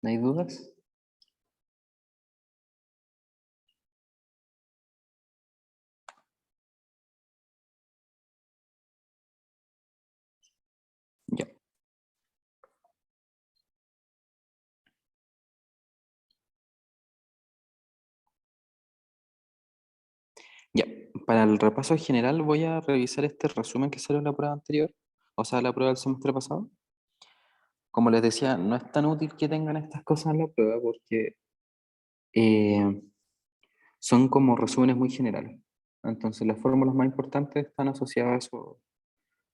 ¿No hay dudas? Ya. Ya, para el repaso general voy a revisar este resumen que salió en la prueba anterior, o sea, la prueba del semestre pasado. Como les decía, no es tan útil que tengan estas cosas en la prueba porque eh, son como resúmenes muy generales. Entonces, las fórmulas más importantes están asociadas a eso,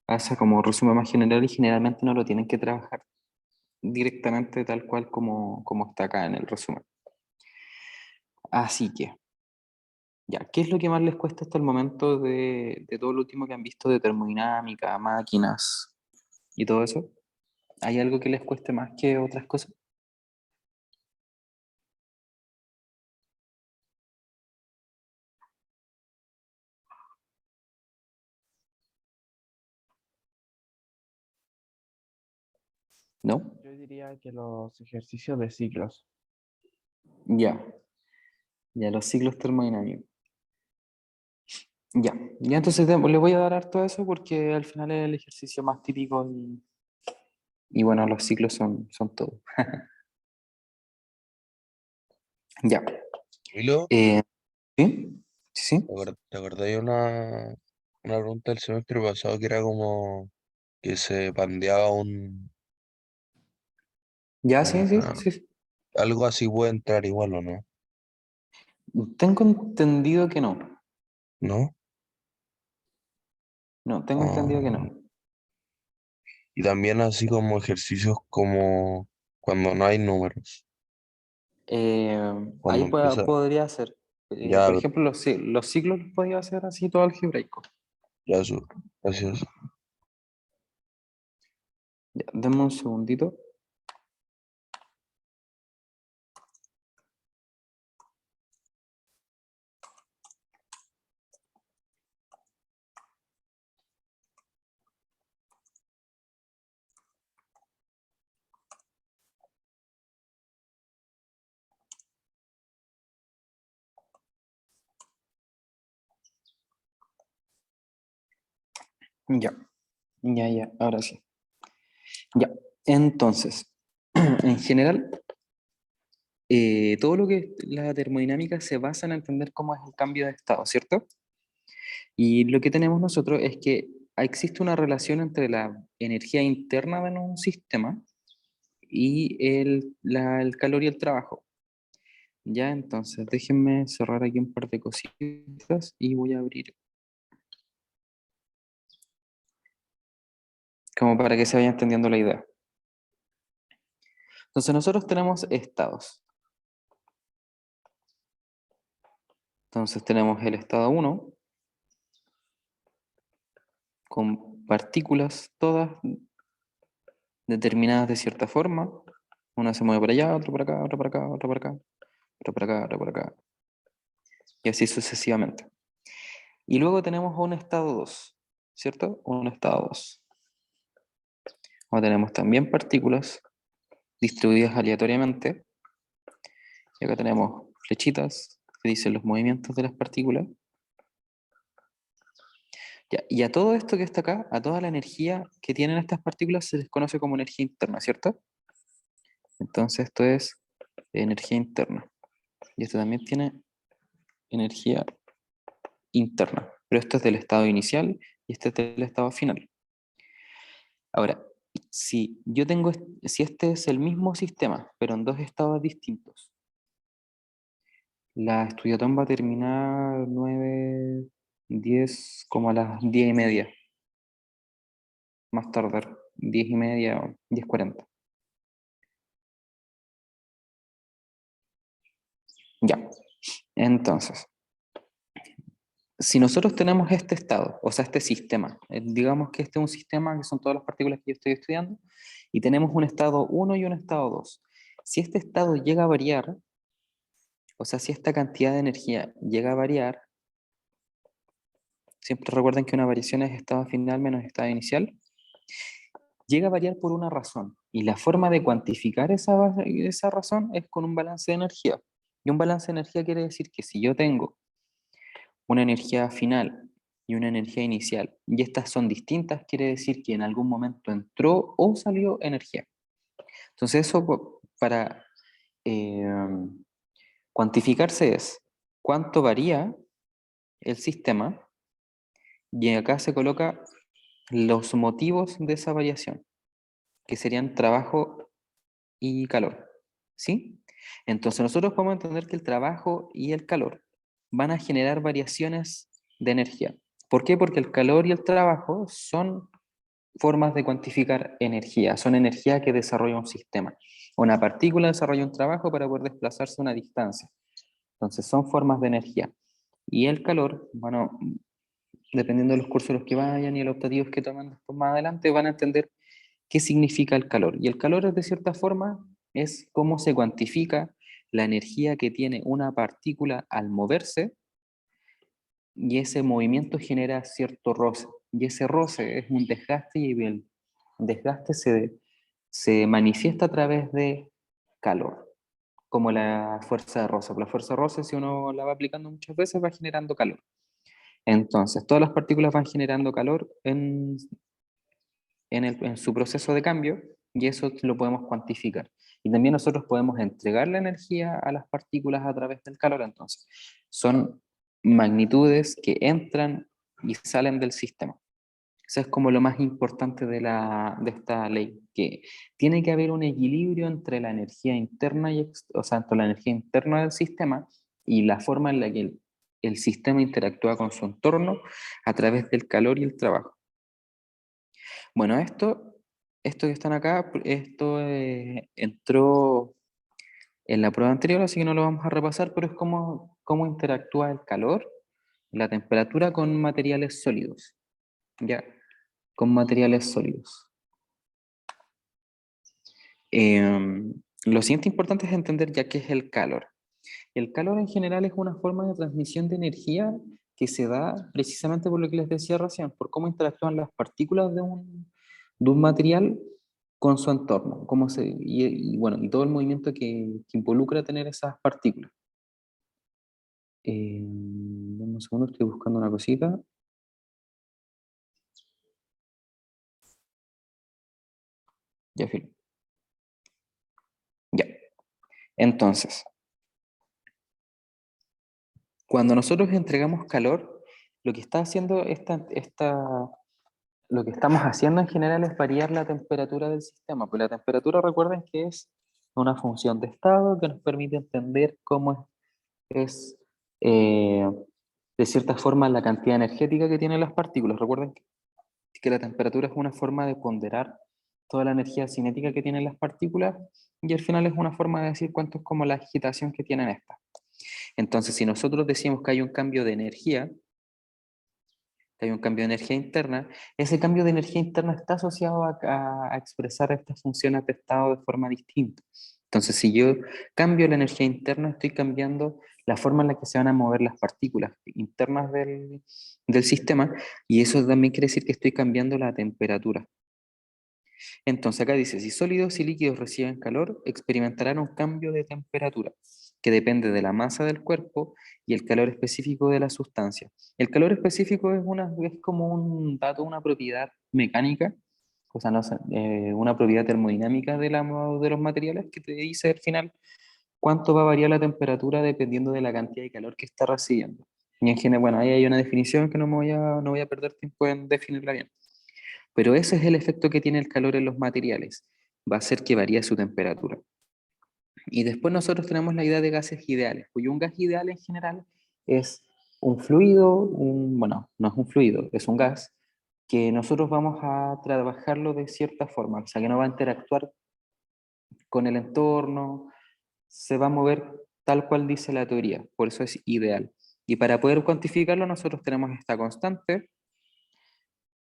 a esa como resumen más general y generalmente no lo tienen que trabajar directamente tal cual como está acá en el resumen. Así que, ya, ¿qué es lo que más les cuesta hasta el momento de todo lo último que han visto de termodinámica, máquinas y todo eso? ¿Hay algo que les cueste más que otras cosas? ¿No? Yo diría que los ejercicios de ciclos. Ya, ya los ciclos termodinámicos. Ya entonces le voy a dar harto a eso porque al final es el ejercicio más típico y bueno, los ciclos son todo. Ya. Milo, ¿Sí? ¿Sí? ¿Sí? ¿te acordás de una pregunta del semestre pasado que era como que se pandeaba Ya, sí, sí, una- sí. algo así puede entrar igual o no? Tengo entendido que no. ¿No? No, tengo entendido que no. Ah, y también así como ejercicios como cuando no hay números, Ahí cuando empieza, podría ser. ya, Por ejemplo, los ciclos los podía hacer así todo algebraico. ya eso, gracias. Ya, denme un segundito. Ya, ya, ahora sí. Ya, entonces, en general, todo lo que es la termodinámica se basa en entender cómo es el cambio de estado, ¿cierto? Y lo que tenemos nosotros es que existe una relación entre la energía interna de un sistema y el calor y el trabajo. Ya, entonces, déjenme cerrar aquí un par de cositas y voy a abrir como para que se vaya entendiendo la idea. Entonces, nosotros tenemos estados. Entonces, tenemos el estado 1 con partículas todas determinadas de cierta forma. Una se mueve para allá, otra para acá, otra para acá, otra para acá, otra para acá, otra para acá. Y así sucesivamente. Y luego tenemos un estado 2, ¿cierto? Un estado 2. Ahora tenemos también partículas distribuidas aleatoriamente. Y acá tenemos flechitas que dicen los movimientos de las partículas. Ya, y a todo esto que está acá, a toda la energía que tienen estas partículas se les conoce como energía interna, ¿cierto? Entonces esto es energía interna. Y esto también tiene energía interna. Pero esto es del estado inicial y este es del estado final. Ahora, si este es el mismo sistema, pero en dos estados distintos, la estudiatón va a terminar 9, 10, como a las 10:30, más tardar, 10:30 o 10:40. Ya, entonces, si nosotros tenemos este estado, o sea, este sistema, digamos que este es un sistema que son todas las partículas que yo estoy estudiando, y tenemos un estado 1 y un estado 2. Si este estado llega a variar, o sea, si esta cantidad de energía llega a variar, siempre recuerden que una variación es estado final menos estado inicial, llega a variar por una razón. Y la forma de cuantificar esa razón es con un balance de energía. Y un balance de energía quiere decir que si yo tengo una energía final y una energía inicial, y estas son distintas, quiere decir que en algún momento entró o salió energía. Entonces eso para cuantificarse es cuánto varía el sistema, y acá se coloca los motivos de esa variación, que serían trabajo y calor, ¿sí? Entonces nosotros podemos entender que el trabajo y el calor van a generar variaciones de energía. ¿Por qué? Porque el calor y el trabajo son formas de cuantificar energía, son energía que desarrolla un sistema. Una partícula desarrolla un trabajo para poder desplazarse una distancia. Entonces son formas de energía. Y el calor, bueno, dependiendo de los cursos los que vayan y los optativos que tomen después más adelante, van a entender qué significa el calor. Y el calor es de cierta forma, es cómo se cuantifica la energía que tiene una partícula al moverse, y ese movimiento genera cierto roce. Y ese roce es un desgaste, y el desgaste se manifiesta a través de calor, como la fuerza de roce. La fuerza de roce, si uno la va aplicando muchas veces, va generando calor. Entonces, todas las partículas van generando calor en su proceso de cambio, y eso lo podemos cuantificar. Y también nosotros podemos entregar la energía a las partículas a través del calor. Entonces, son magnitudes que entran y salen del sistema. Eso es como lo más importante de esta ley, que tiene que haber un equilibrio entre la energía interna, o sea, entre la energía interna del sistema y la forma en la que el sistema interactúa con su entorno a través del calor y el trabajo. Bueno, esto que están acá, esto entró en la prueba anterior, así que no lo vamos a repasar, pero es cómo interactúa el calor y la temperatura con materiales sólidos. Ya, con materiales sólidos. Lo siguiente importante es entender ya qué es el calor. El calor en general es una forma de transmisión de energía que se da precisamente por lo que les decía recién, por cómo interactúan las partículas de un material con su entorno, bueno, y todo el movimiento que involucra tener esas partículas. Dame un segundo, estoy buscando una cosita. Ya, filo. Ya. Entonces, cuando nosotros entregamos calor, lo que está haciendo lo que estamos haciendo en general es variar la temperatura del sistema. Pues la temperatura, recuerden que es una función de estado que nos permite entender cómo es de cierta forma la cantidad energética que tienen las partículas. Recuerden que la temperatura es una forma de ponderar toda la energía cinética que tienen las partículas, y al final es una forma de decir cuánto es como la agitación que tienen estas. Entonces, si nosotros decimos que hay un cambio de energía, que hay un cambio de energía interna, ese cambio de energía interna está asociado a expresar estas funciones de estado de forma distinta. Entonces, si yo cambio la energía interna, estoy cambiando la forma en la que se van a mover las partículas internas del sistema, y eso también quiere decir que estoy cambiando la temperatura. Entonces acá dice, si sólidos y líquidos reciben calor, experimentarán un cambio de temperatura que depende de la masa del cuerpo y el calor específico de la sustancia. El calor específico es como un dato, una propiedad mecánica, o sea, no sé, una propiedad termodinámica de los materiales, que te dice al final cuánto va a variar la temperatura dependiendo de la cantidad de calor que está recibiendo. Y en general, bueno, ahí hay una definición que no voy a perder tiempo en definirla bien. Pero ese es el efecto que tiene el calor en los materiales. Va a hacer que varíe su temperatura. Y después nosotros tenemos la idea de gases ideales, cuyo un gas ideal en general es un fluido, bueno, no es un fluido, es un gas, que nosotros vamos a trabajarlo de cierta forma, o sea, que no va a interactuar con el entorno, se va a mover tal cual dice la teoría, por eso es ideal. Y para poder cuantificarlo nosotros tenemos esta constante,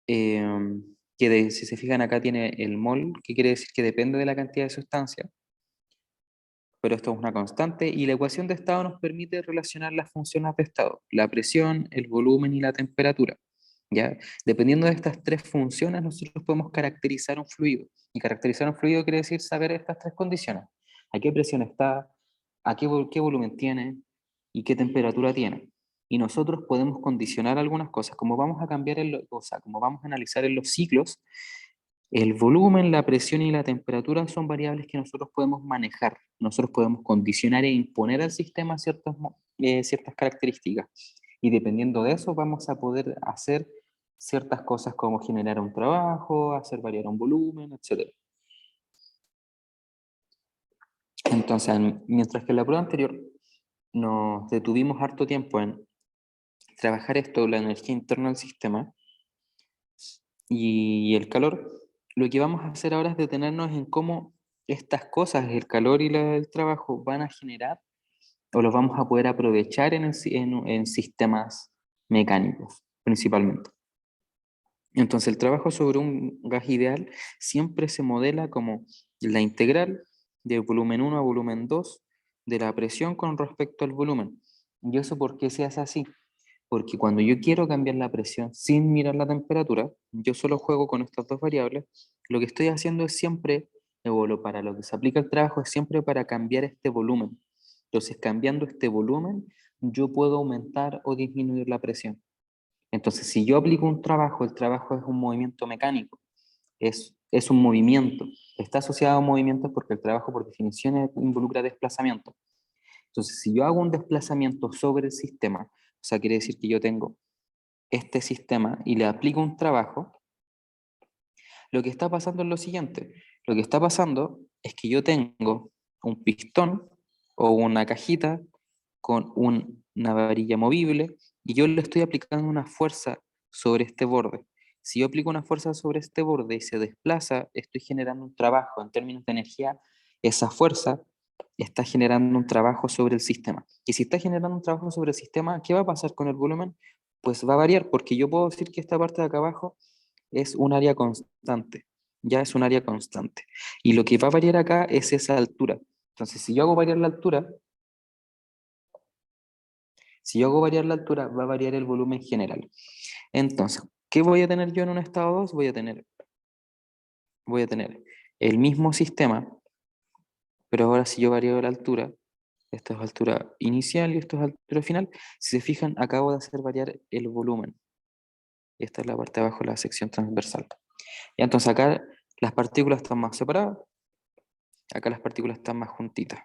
si se fijan acá tiene el mol, que quiere decir que depende de la cantidad de sustancia, pero esto es una constante, y la ecuación de estado nos permite relacionar las funciones de estado, la presión, el volumen y la temperatura. ¿ya? Dependiendo de estas tres funciones, nosotros podemos caracterizar un fluido. Y caracterizar un fluido quiere decir saber estas tres condiciones. A qué presión está, qué volumen tiene y qué temperatura tiene. Y nosotros podemos condicionar algunas cosas, como vamos a cambiar, o sea, como vamos a analizar en los ciclos, el volumen, la presión y la temperatura son variables que nosotros podemos manejar. Nosotros podemos condicionar e imponer al sistema ciertas características. Y dependiendo de eso, vamos a poder hacer ciertas cosas como generar un trabajo, hacer variar un volumen, etc. Entonces, mientras que en la prueba anterior nos detuvimos harto tiempo en trabajar esto, la energía interna del sistema y el calor, lo que vamos a hacer ahora es detenernos en cómo estas cosas, el calor y el trabajo, van a generar o los vamos a poder aprovechar en sistemas mecánicos, principalmente. Entonces, el trabajo sobre un gas ideal siempre se modela como la integral de volumen 1 a volumen 2 de la presión con respecto al volumen. ¿Y eso por qué se hace así? Porque cuando yo quiero cambiar la presión sin mirar la temperatura, yo solo juego con estas dos variables, lo que estoy haciendo es siempre, o para lo que se aplica el trabajo, es siempre para cambiar este volumen. Entonces, cambiando este volumen, yo puedo aumentar o disminuir la presión. Entonces, si yo aplico un trabajo, el trabajo es un movimiento mecánico, es un movimiento, está asociado a un movimiento porque el trabajo por definición involucra desplazamiento. Entonces, si yo hago un desplazamiento sobre el sistema, o sea, quiere decir que yo tengo este sistema y le aplico un trabajo, lo que está pasando es lo siguiente. Lo que está pasando es que yo tengo un pistón o una cajita con una varilla movible y yo le estoy aplicando una fuerza sobre este borde. Si yo aplico una fuerza sobre este borde y se desplaza, estoy generando un trabajo. En términos de energía, esa fuerza está generando un trabajo sobre el sistema. Y si está generando un trabajo sobre el sistema, ¿qué va a pasar con el volumen? Pues va a variar, porque yo puedo decir que esta parte de acá abajo es un área constante, ya es un área constante. Y lo que va a variar acá es esa altura. Entonces, si yo hago variar la altura, va a variar el volumen general. Entonces, ¿qué voy a tener yo en un estado 2? Voy a tener el mismo sistema, pero ahora si yo varío la altura, esto es altura inicial y esto es altura final, si se fijan, acabo de hacer variar el volumen. Esta es la parte de abajo de la sección transversal. Y entonces acá las partículas están más separadas, acá las partículas están más juntitas.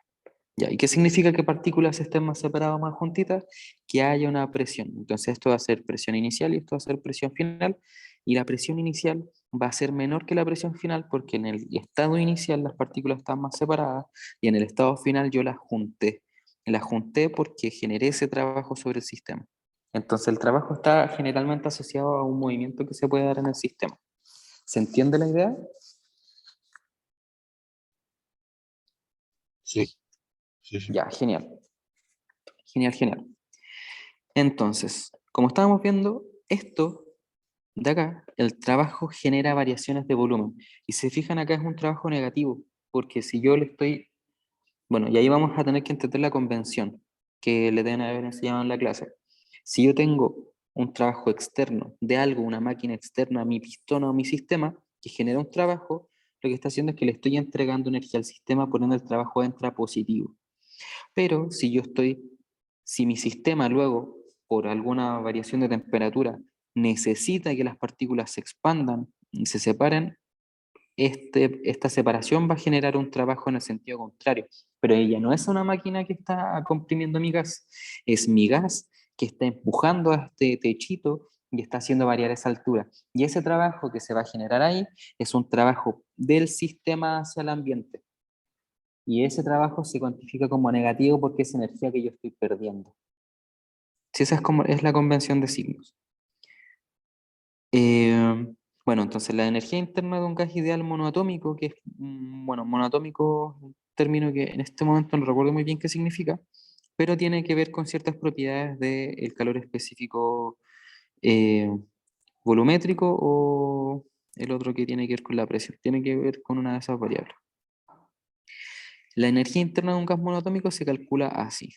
Ya, ¿y qué significa que partículas estén más separadas o más juntitas? Que haya una presión. Entonces esto va a ser presión inicial y esto va a ser presión final. Y la presión inicial va a ser menor que la presión final porque en el estado inicial las partículas están más separadas y en el estado final yo las junté. Las junté porque generé ese trabajo sobre el sistema. Entonces el trabajo está generalmente asociado a un movimiento que se puede dar en el sistema. ¿Se entiende la idea? Sí, sí, sí. Ya, genial. Genial, genial. Entonces, como estábamos viendo, esto de acá, el trabajo genera variaciones de volumen. Y si se fijan acá es un trabajo negativo, porque si yo le estoy, bueno, y ahí vamos a tener que entender la convención que le deben haber enseñado en la clase. Si yo tengo un trabajo externo de algo, una máquina externa a mi pistón o a mi sistema, que genera un trabajo, lo que está haciendo es que le estoy entregando energía al sistema, poniendo el trabajo entra positivo. Pero si mi sistema luego, por alguna variación de temperatura, necesita que las partículas se expandan y se separen, esta separación va a generar un trabajo en el sentido contrario. Pero ella no es una máquina que está comprimiendo mi gas, es mi gas que está empujando a este techito y está haciendo variar esa altura. Y ese trabajo que se va a generar ahí es un trabajo del sistema hacia el ambiente. Y ese trabajo se cuantifica como negativo porque es energía que yo estoy perdiendo. Si esa es la convención de signos. Eh, bueno, entonces la energía interna de un gas ideal monoatómico, que es, bueno, monoatómico, un término que en este momento no recuerdo muy bien qué significa, pero tiene que ver con ciertas propiedades del calor específico eh, volumétrico o el otro que tiene que ver con la presión, tiene que ver con una de esas variables. La energía interna de un gas monoatómico se calcula así,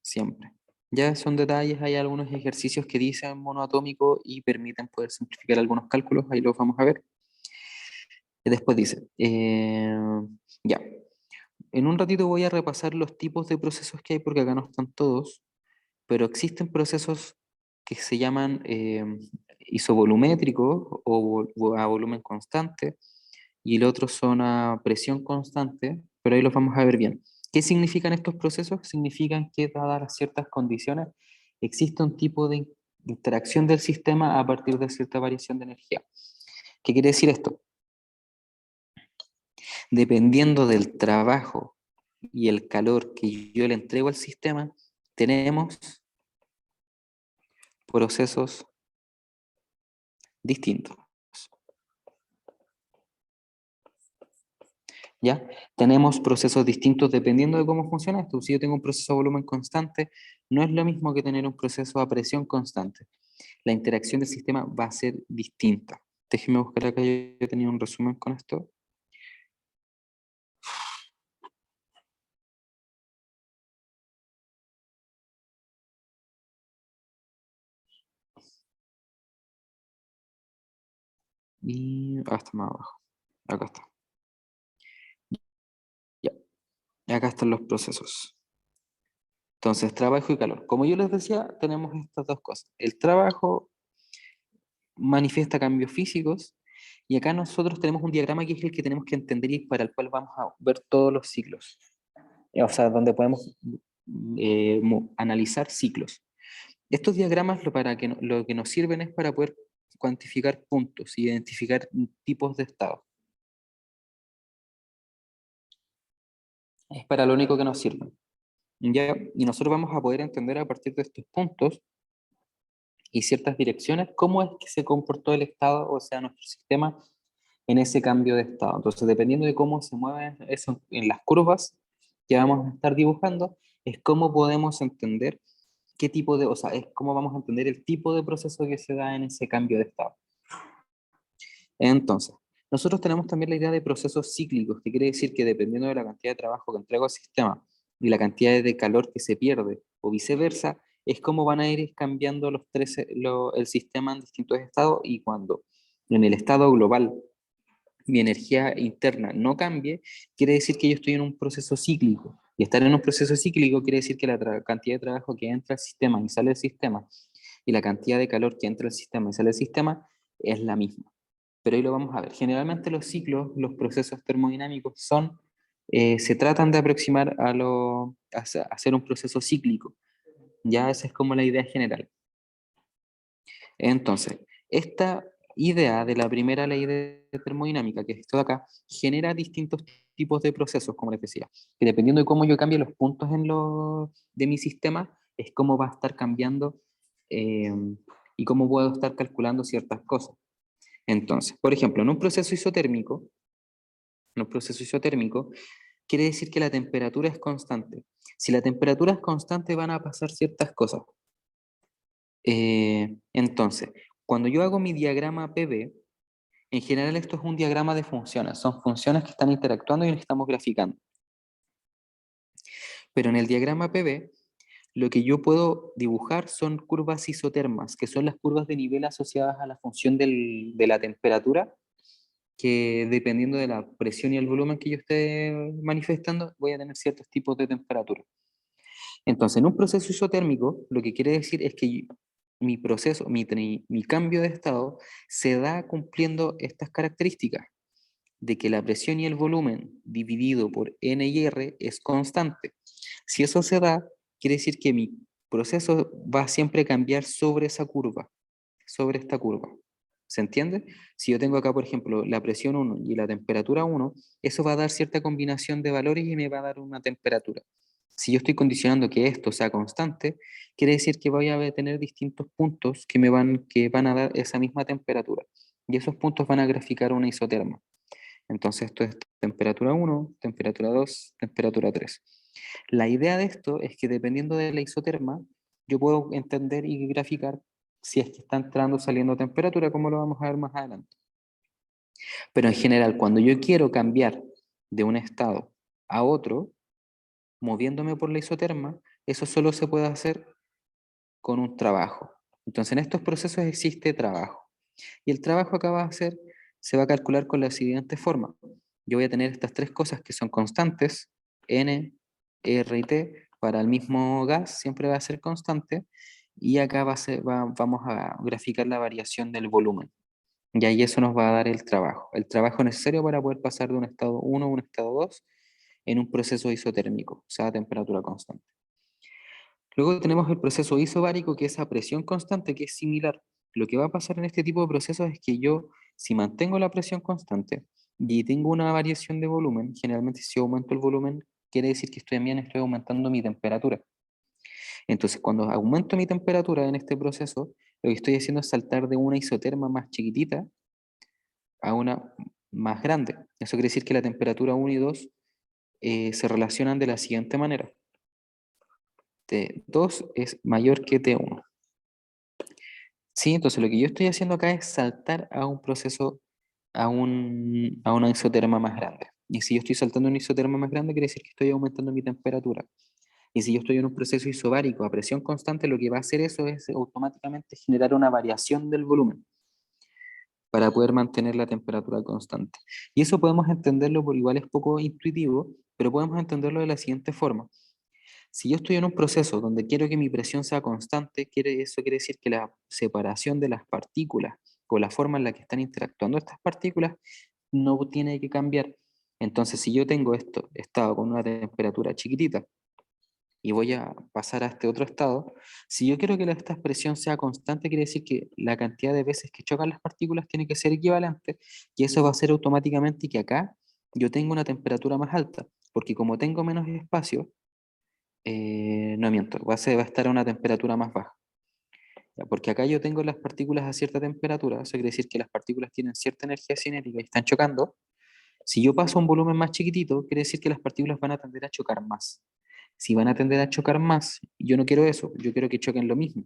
siempre. Ya son detalles, hay algunos ejercicios que dicen monoatómico y permiten poder simplificar algunos cálculos, ahí los vamos a ver. Y después dice, ya, en un ratito voy a repasar los tipos de procesos que hay porque acá no están todos, pero existen procesos que se llaman isovolumétricos o a volumen constante, y el otro son a presión constante, pero ahí los vamos a ver bien. ¿Qué significan estos procesos? Significan que dadas las ciertas condiciones, existe un tipo de interacción del sistema a partir de cierta variación de energía. ¿Qué quiere decir esto? Dependiendo del trabajo y el calor que yo le entrego al sistema, tenemos procesos distintos. ¿Ya? Tenemos procesos distintos dependiendo de cómo funciona esto. Si yo tengo un proceso a volumen constante, no es lo mismo que tener un proceso a presión constante. La interacción del sistema va a ser distinta. Déjenme buscar acá, yo tenía un resumen con esto. Y hasta más abajo. Acá está. Ya. Acá están los procesos. Entonces, trabajo y calor. Como yo les decía, tenemos estas dos cosas. El trabajo manifiesta cambios físicos y acá nosotros tenemos un diagrama que es el que tenemos que entender y para el cual vamos a ver todos los ciclos. O sea, donde podemos analizar ciclos. Estos diagramas lo que nos sirven es para poder cuantificar puntos, identificar tipos de estado. Es para lo único que nos sirven. ¿Ya? Y nosotros vamos a poder entender a partir de estos puntos y ciertas direcciones cómo es que se comportó el estado, o sea, nuestro sistema en ese cambio de estado. Entonces, dependiendo de cómo se mueve eso en las curvas que vamos a estar dibujando, es cómo podemos entender qué tipo de, o sea, es cómo vamos a entender el tipo de proceso que se da en ese cambio de estado. Entonces, nosotros tenemos también la idea de procesos cíclicos, que quiere decir que dependiendo de la cantidad de trabajo que entrego al sistema y la cantidad de calor que se pierde, o viceversa, es cómo van a ir cambiando el sistema en distintos estados, y cuando en el estado global mi energía interna no cambie, quiere decir que yo estoy en un proceso cíclico. Y estar en un proceso cíclico quiere decir que la cantidad de trabajo que entra al sistema y sale del sistema, y la cantidad de calor que entra al sistema y sale del sistema, es la misma. Pero ahí lo vamos a ver. Generalmente los ciclos, los procesos termodinámicos se tratan de aproximar a hacer un proceso cíclico. Ya esa es como la idea general. Entonces, esta idea de la primera ley de termodinámica, que es esto de acá, genera distintos tipos de procesos, como les decía, que dependiendo de cómo yo cambie los puntos de mi sistema, es cómo va a estar cambiando eh, y cómo puedo estar calculando ciertas cosas. Entonces, por ejemplo, en un proceso isotérmico, quiere decir que la temperatura es constante. Si la temperatura es constante, van a pasar ciertas cosas. Entonces, cuando yo hago mi diagrama PV, en general esto es un diagrama de funciones, son funciones que están interactuando y las estamos graficando. Pero en el diagrama PV, lo que yo puedo dibujar son curvas isotermas, que son las curvas de nivel asociadas a la función de la temperatura, que dependiendo de la presión y el volumen que yo esté manifestando, voy a tener ciertos tipos de temperatura. Entonces, en un proceso isotérmico, lo que quiere decir es que mi proceso, mi cambio de estado, se da cumpliendo estas características, de que la presión y el volumen dividido por N y R es constante. Si eso se da, quiere decir que mi proceso va a siempre cambiar sobre esa curva, sobre esta curva. ¿Se entiende? Si yo tengo acá, por ejemplo, la presión 1 y la temperatura 1, eso va a dar cierta combinación de valores y me va a dar una temperatura. Si yo estoy condicionando que esto sea constante, quiere decir que voy a tener distintos puntos que van a dar esa misma temperatura. Y esos puntos van a graficar una isoterma. Entonces esto es temperatura 1, temperatura 2, temperatura 3. La idea de esto es que dependiendo de la isoterma, yo puedo entender y graficar si es que está entrando o saliendo temperatura, como lo vamos a ver más adelante. Pero en general, cuando yo quiero cambiar de un estado a otro, moviéndome por la isoterma, eso solo se puede hacer con un trabajo. Entonces, en estos procesos existe trabajo. Y el trabajo acá se va a calcular con la siguiente forma. Yo voy a tener estas tres cosas que son constantes, N, R y T, para el mismo gas siempre va a ser constante, y acá vamos a graficar la variación del volumen. Y ahí eso nos va a dar el trabajo necesario para poder pasar de un estado 1 a un estado 2 en un proceso isotérmico, o sea, a temperatura constante. Luego tenemos el proceso isobárico, que es a presión constante, que es similar. Lo que va a pasar en este tipo de procesos es que yo, si mantengo la presión constante y tengo una variación de volumen, generalmente si aumento el volumen, quiere decir que también estoy aumentando mi temperatura. Entonces, cuando aumento mi temperatura en este proceso, lo que estoy haciendo es saltar de una isoterma más chiquitita a una más grande. Eso quiere decir que la temperatura 1 y 2 se relacionan de la siguiente manera. T2 es mayor que T1. Sí, entonces lo que yo estoy haciendo acá es saltar a un proceso, a una isoterma más grande. Y si yo estoy saltando a una isoterma más grande, quiere decir que estoy aumentando mi temperatura. Y si yo estoy en un proceso isobárico a presión constante, lo que va a hacer eso es automáticamente generar una variación del volumen para poder mantener la temperatura constante. Y eso podemos entenderlo, por igual es poco intuitivo, pero podemos entenderlo de la siguiente forma. Si yo estoy en un proceso donde quiero que mi presión sea constante, eso quiere decir que la separación de las partículas o la forma en la que están interactuando estas partículas no tiene que cambiar. Entonces, si yo tengo estado con una temperatura chiquitita y voy a pasar a este otro estado, si yo quiero que esta presión sea constante, quiere decir que la cantidad de veces que chocan las partículas tiene que ser equivalente, y eso va a ser automáticamente que acá yo tengo una temperatura más alta, porque como tengo menos espacio, no miento, va a estar a una temperatura más baja. ¿Ya? Porque acá yo tengo las partículas a cierta temperatura, eso quiere decir que las partículas tienen cierta energía cinética y están chocando. Si yo paso a un volumen más chiquitito, quiere decir que las partículas van a tender a chocar más. Si van a tender a chocar más, yo no quiero eso, yo quiero que choquen lo mismo.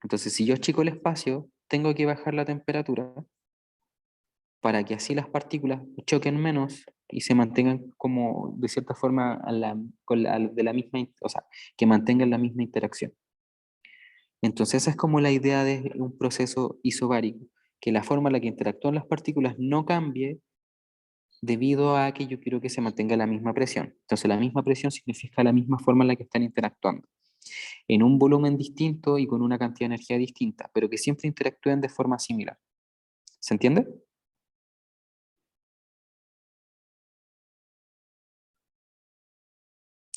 Entonces, si yo achico el espacio, tengo que bajar la temperatura para que así las partículas choquen menos y se mantengan como, de cierta forma, de la misma, o sea, que mantengan la misma interacción. Entonces, esa es como la idea de un proceso isobárico, que la forma en la que interactúan las partículas no cambie debido a que yo quiero que se mantenga la misma presión. Entonces, la misma presión significa la misma forma en la que están interactuando, en un volumen distinto y con una cantidad de energía distinta, pero que siempre interactúen de forma similar. ¿Se entiende?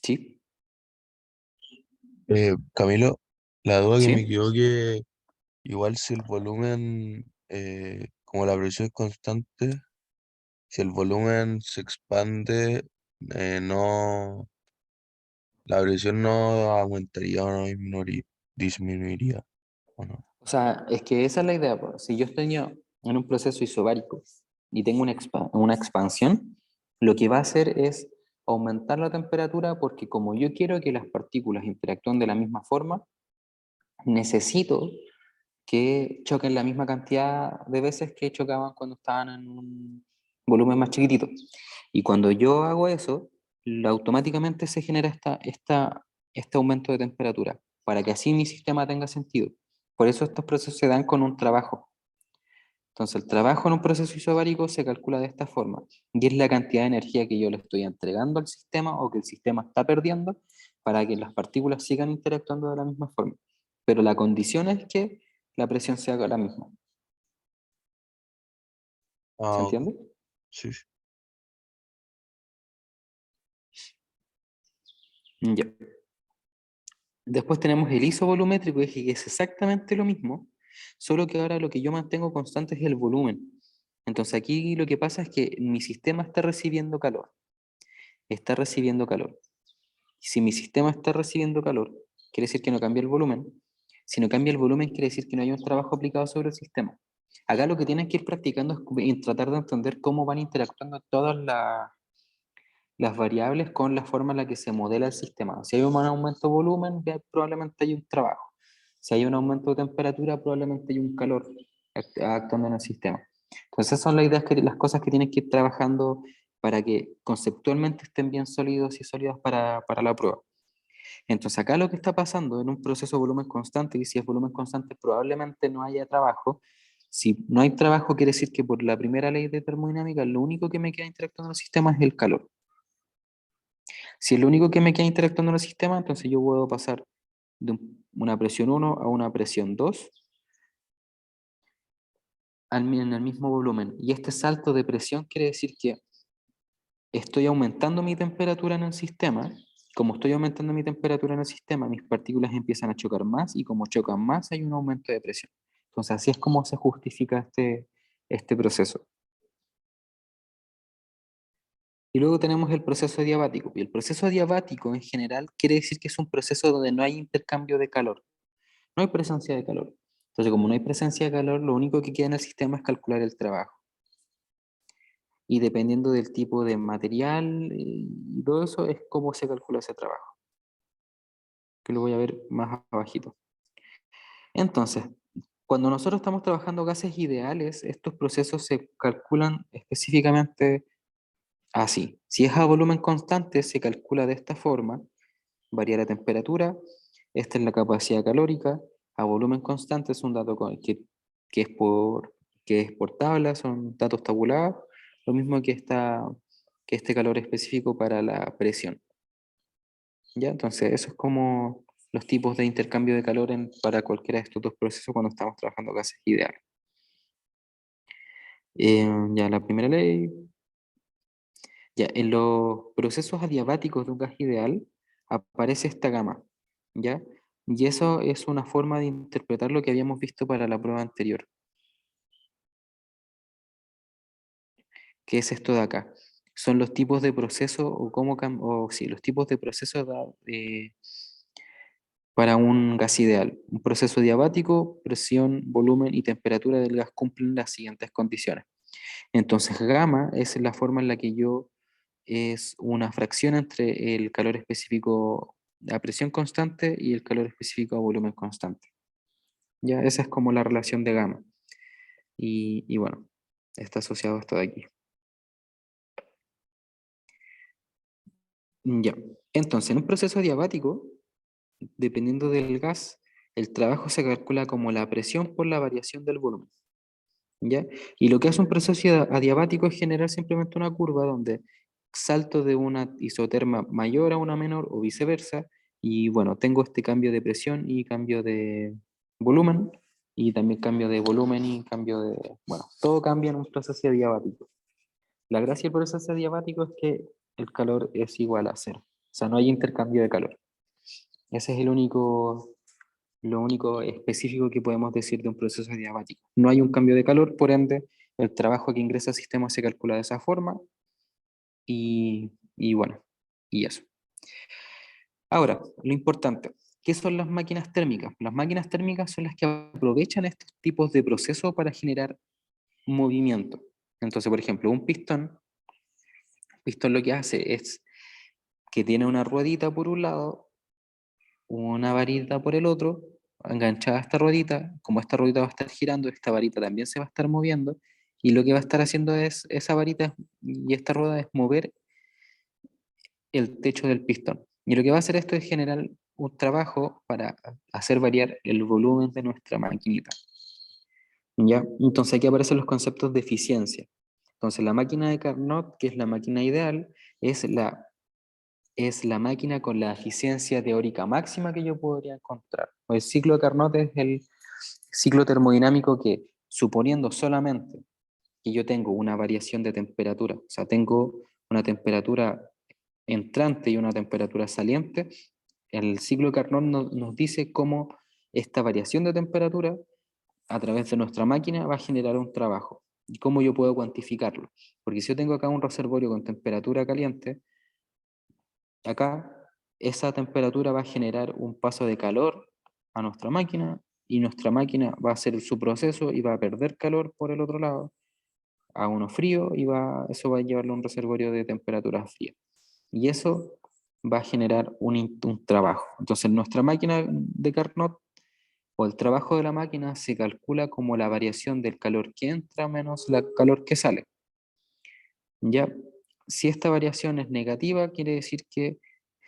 Sí, Camilo, la duda que me sí. quedó que igual si el volumen, como la presión es constante, si el volumen se expande, no, la presión no aumentaría o no disminuiría, ¿o no? O sea, es que esa es la idea, pues. Si yo estoy en un proceso isobárico y tengo una expansión, lo que va a hacer es aumentar la temperatura porque como yo quiero que las partículas interactúen de la misma forma, necesito que choquen la misma cantidad de veces que chocaban cuando estaban en un volumen más chiquitito. Y cuando yo hago eso, automáticamente se genera este aumento de temperatura, para que así mi sistema tenga sentido. Por eso estos procesos se dan con un trabajo. Entonces, el trabajo en un proceso isobárico se calcula de esta forma, y es la cantidad de energía que yo le estoy entregando al sistema o que el sistema está perdiendo para que las partículas sigan interactuando de la misma forma. Pero la condición es que la presión sea la misma. ¿Se Ah, ok, entiende? sí, sí. Ya. Después tenemos el isovolumétrico, que es exactamente lo mismo, solo que ahora lo que yo mantengo constante es el volumen. Entonces aquí lo que pasa es que mi sistema está recibiendo calor, está recibiendo calor. Si mi sistema está recibiendo calor, quiere decir que no cambia el volumen. Si no cambia el volumen, quiere decir que no hay un trabajo aplicado sobre el sistema. Acá lo que tienen que ir practicando es tratar de entender cómo van interactuando todas las variables con la forma en la que se modela el sistema. Si hay un aumento de volumen, probablemente hay un trabajo. Si hay un aumento de temperatura, probablemente hay un calor actuando en el sistema. Entonces, esas son las ideas las cosas que tienes que ir trabajando para que conceptualmente estén bien sólidos y sólidas para la prueba. Entonces acá lo que está pasando en un proceso de volumen constante, y si es volumen constante probablemente no haya trabajo. Si no hay trabajo quiere decir que por la primera ley de termodinámica lo único que me queda interactuando en el sistema es el calor. Si es lo único que me queda interactuando en el sistema, entonces yo puedo pasar de una presión 1 a una presión 2 en el mismo volumen. Y este salto de presión quiere decir que estoy aumentando mi temperatura en el sistema. Como estoy aumentando mi temperatura en el sistema, mis partículas empiezan a chocar más y como chocan más hay un aumento de presión. Entonces así es como se justifica este proceso. Y luego tenemos el proceso adiabático. Y el proceso adiabático en general quiere decir que es un proceso donde no hay intercambio de calor. No hay presencia de calor. Entonces, como no hay presencia de calor, lo único que queda en el sistema es calcular el trabajo. Y dependiendo del tipo de material y todo eso, es cómo se calcula ese trabajo. Que lo voy a ver más abajito. Entonces, cuando nosotros estamos trabajando gases ideales, estos procesos se calculan específicamente así. Si es a volumen constante, se calcula de esta forma. Varía la temperatura, esta es la capacidad calórica, a volumen constante es un dato que es por tabla, son datos tabulados, lo mismo que este calor específico para la presión. ¿Ya? Entonces, eso es como los tipos de intercambio de calor para cualquiera de estos dos procesos cuando estamos trabajando gases ideales. Ya la primera ley, ya en los procesos adiabáticos de un gas ideal aparece esta gama, ¿ya? Y eso es una forma de interpretar lo que habíamos visto para la prueba anterior. ¿Qué es esto de acá? Son los tipos de proceso o los tipos de proceso para un gas ideal. Un proceso diabático, presión, volumen y temperatura del gas cumplen las siguientes condiciones. Entonces, gamma es la forma en la que es una fracción entre el calor específico a presión constante y el calor específico a volumen constante. Ya, esa es como la relación de gamma. Y bueno, está asociado a esto de aquí. Ya, entonces en un proceso adiabático, dependiendo del gas, el trabajo se calcula como la presión por la variación del volumen. ¿Ya? Y lo que hace un proceso adiabático es generar simplemente una curva donde salto de una isoterma mayor a una menor o viceversa, y bueno, tengo este cambio de presión y cambio de volumen, y también cambio de volumen y cambio de, bueno, todo cambia en un proceso adiabático. La gracia del proceso adiabático es que el calor es igual a cero, o sea, no hay intercambio de calor. Ese es lo único específico que podemos decir de un proceso adiabático. No hay un cambio de calor, por ende, el trabajo que ingresa al sistema se calcula de esa forma y bueno, y eso. Ahora, lo importante, ¿qué son las máquinas térmicas? Las máquinas térmicas son las que aprovechan estos tipos de procesos para generar movimiento. Entonces, por ejemplo, un pistón lo que hace es que tiene una ruedita por un lado, una varita por el otro, enganchada a esta ruedita. Como esta ruedita va a estar girando, esta varita también se va a estar moviendo, y lo que va a estar haciendo es, esa varita y esta rueda es mover el techo del pistón. Y lo que va a hacer esto es generar un trabajo para hacer variar el volumen de nuestra maquinita. ¿Ya? Entonces aquí aparecen los conceptos de eficiencia. Entonces la máquina de Carnot, que es la máquina ideal, es la máquina con la eficiencia teórica máxima que yo podría encontrar. El ciclo de Carnot es el ciclo termodinámico que, suponiendo solamente que yo tengo una variación de temperatura, o sea, tengo una temperatura entrante y una temperatura saliente, el ciclo de Carnot nos dice cómo esta variación de temperatura a través de nuestra máquina va a generar un trabajo. ¿Y cómo yo puedo cuantificarlo? Porque si yo tengo acá un reservorio con temperatura caliente, acá esa temperatura va a generar un paso de calor a nuestra máquina y nuestra máquina va a hacer su proceso y va a perder calor por el otro lado a uno frío y eso va a llevarlo a un reservorio de temperatura fría. Y eso va a generar un trabajo. Entonces nuestra máquina de Carnot o el trabajo de la máquina se calcula como la variación del calor que entra menos el calor que sale. ¿Ya? Si esta variación es negativa, quiere decir que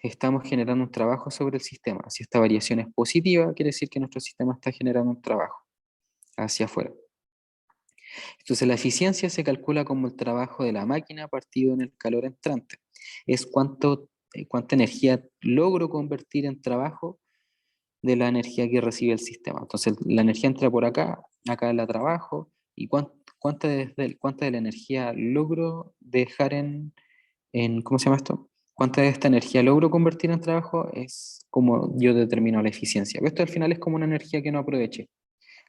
estamos generando un trabajo sobre el sistema. Si esta variación es positiva, quiere decir que nuestro sistema está generando un trabajo hacia afuera. Entonces la eficiencia se calcula como el trabajo de la máquina partido en el calor entrante. Es cuánta energía logro convertir en trabajo de la energía que recibe el sistema. Entonces la energía entra por acá, acá la trabajo, y cuánta de la energía logro dejar ¿cómo se llama esto? Cuánta de esta energía logro convertir en trabajo es como yo determino la eficiencia. Esto al final es como una energía que no aproveché.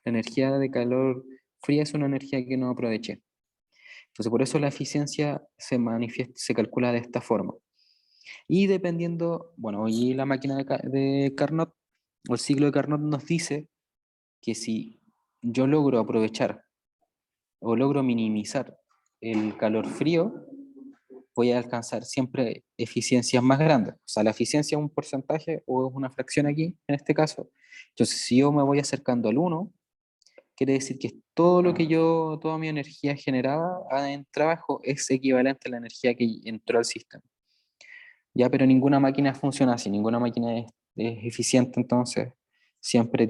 La energía de calor fría es una energía que no aproveché. Entonces, por eso la eficiencia se calcula de esta forma. Y dependiendo, bueno, hoy la máquina de Carnot, o el ciclo de Carnot nos dice que si yo logro aprovechar o logro minimizar el calor frío, voy a alcanzar siempre eficiencias más grandes. O sea, la eficiencia es un porcentaje o es una fracción aquí, en este caso. Entonces, si yo me voy acercando al 1, quiere decir que todo lo que toda mi energía generada en trabajo es equivalente a la energía que entró al sistema. Ya, pero ninguna máquina funciona así, ninguna máquina es eficiente, entonces siempre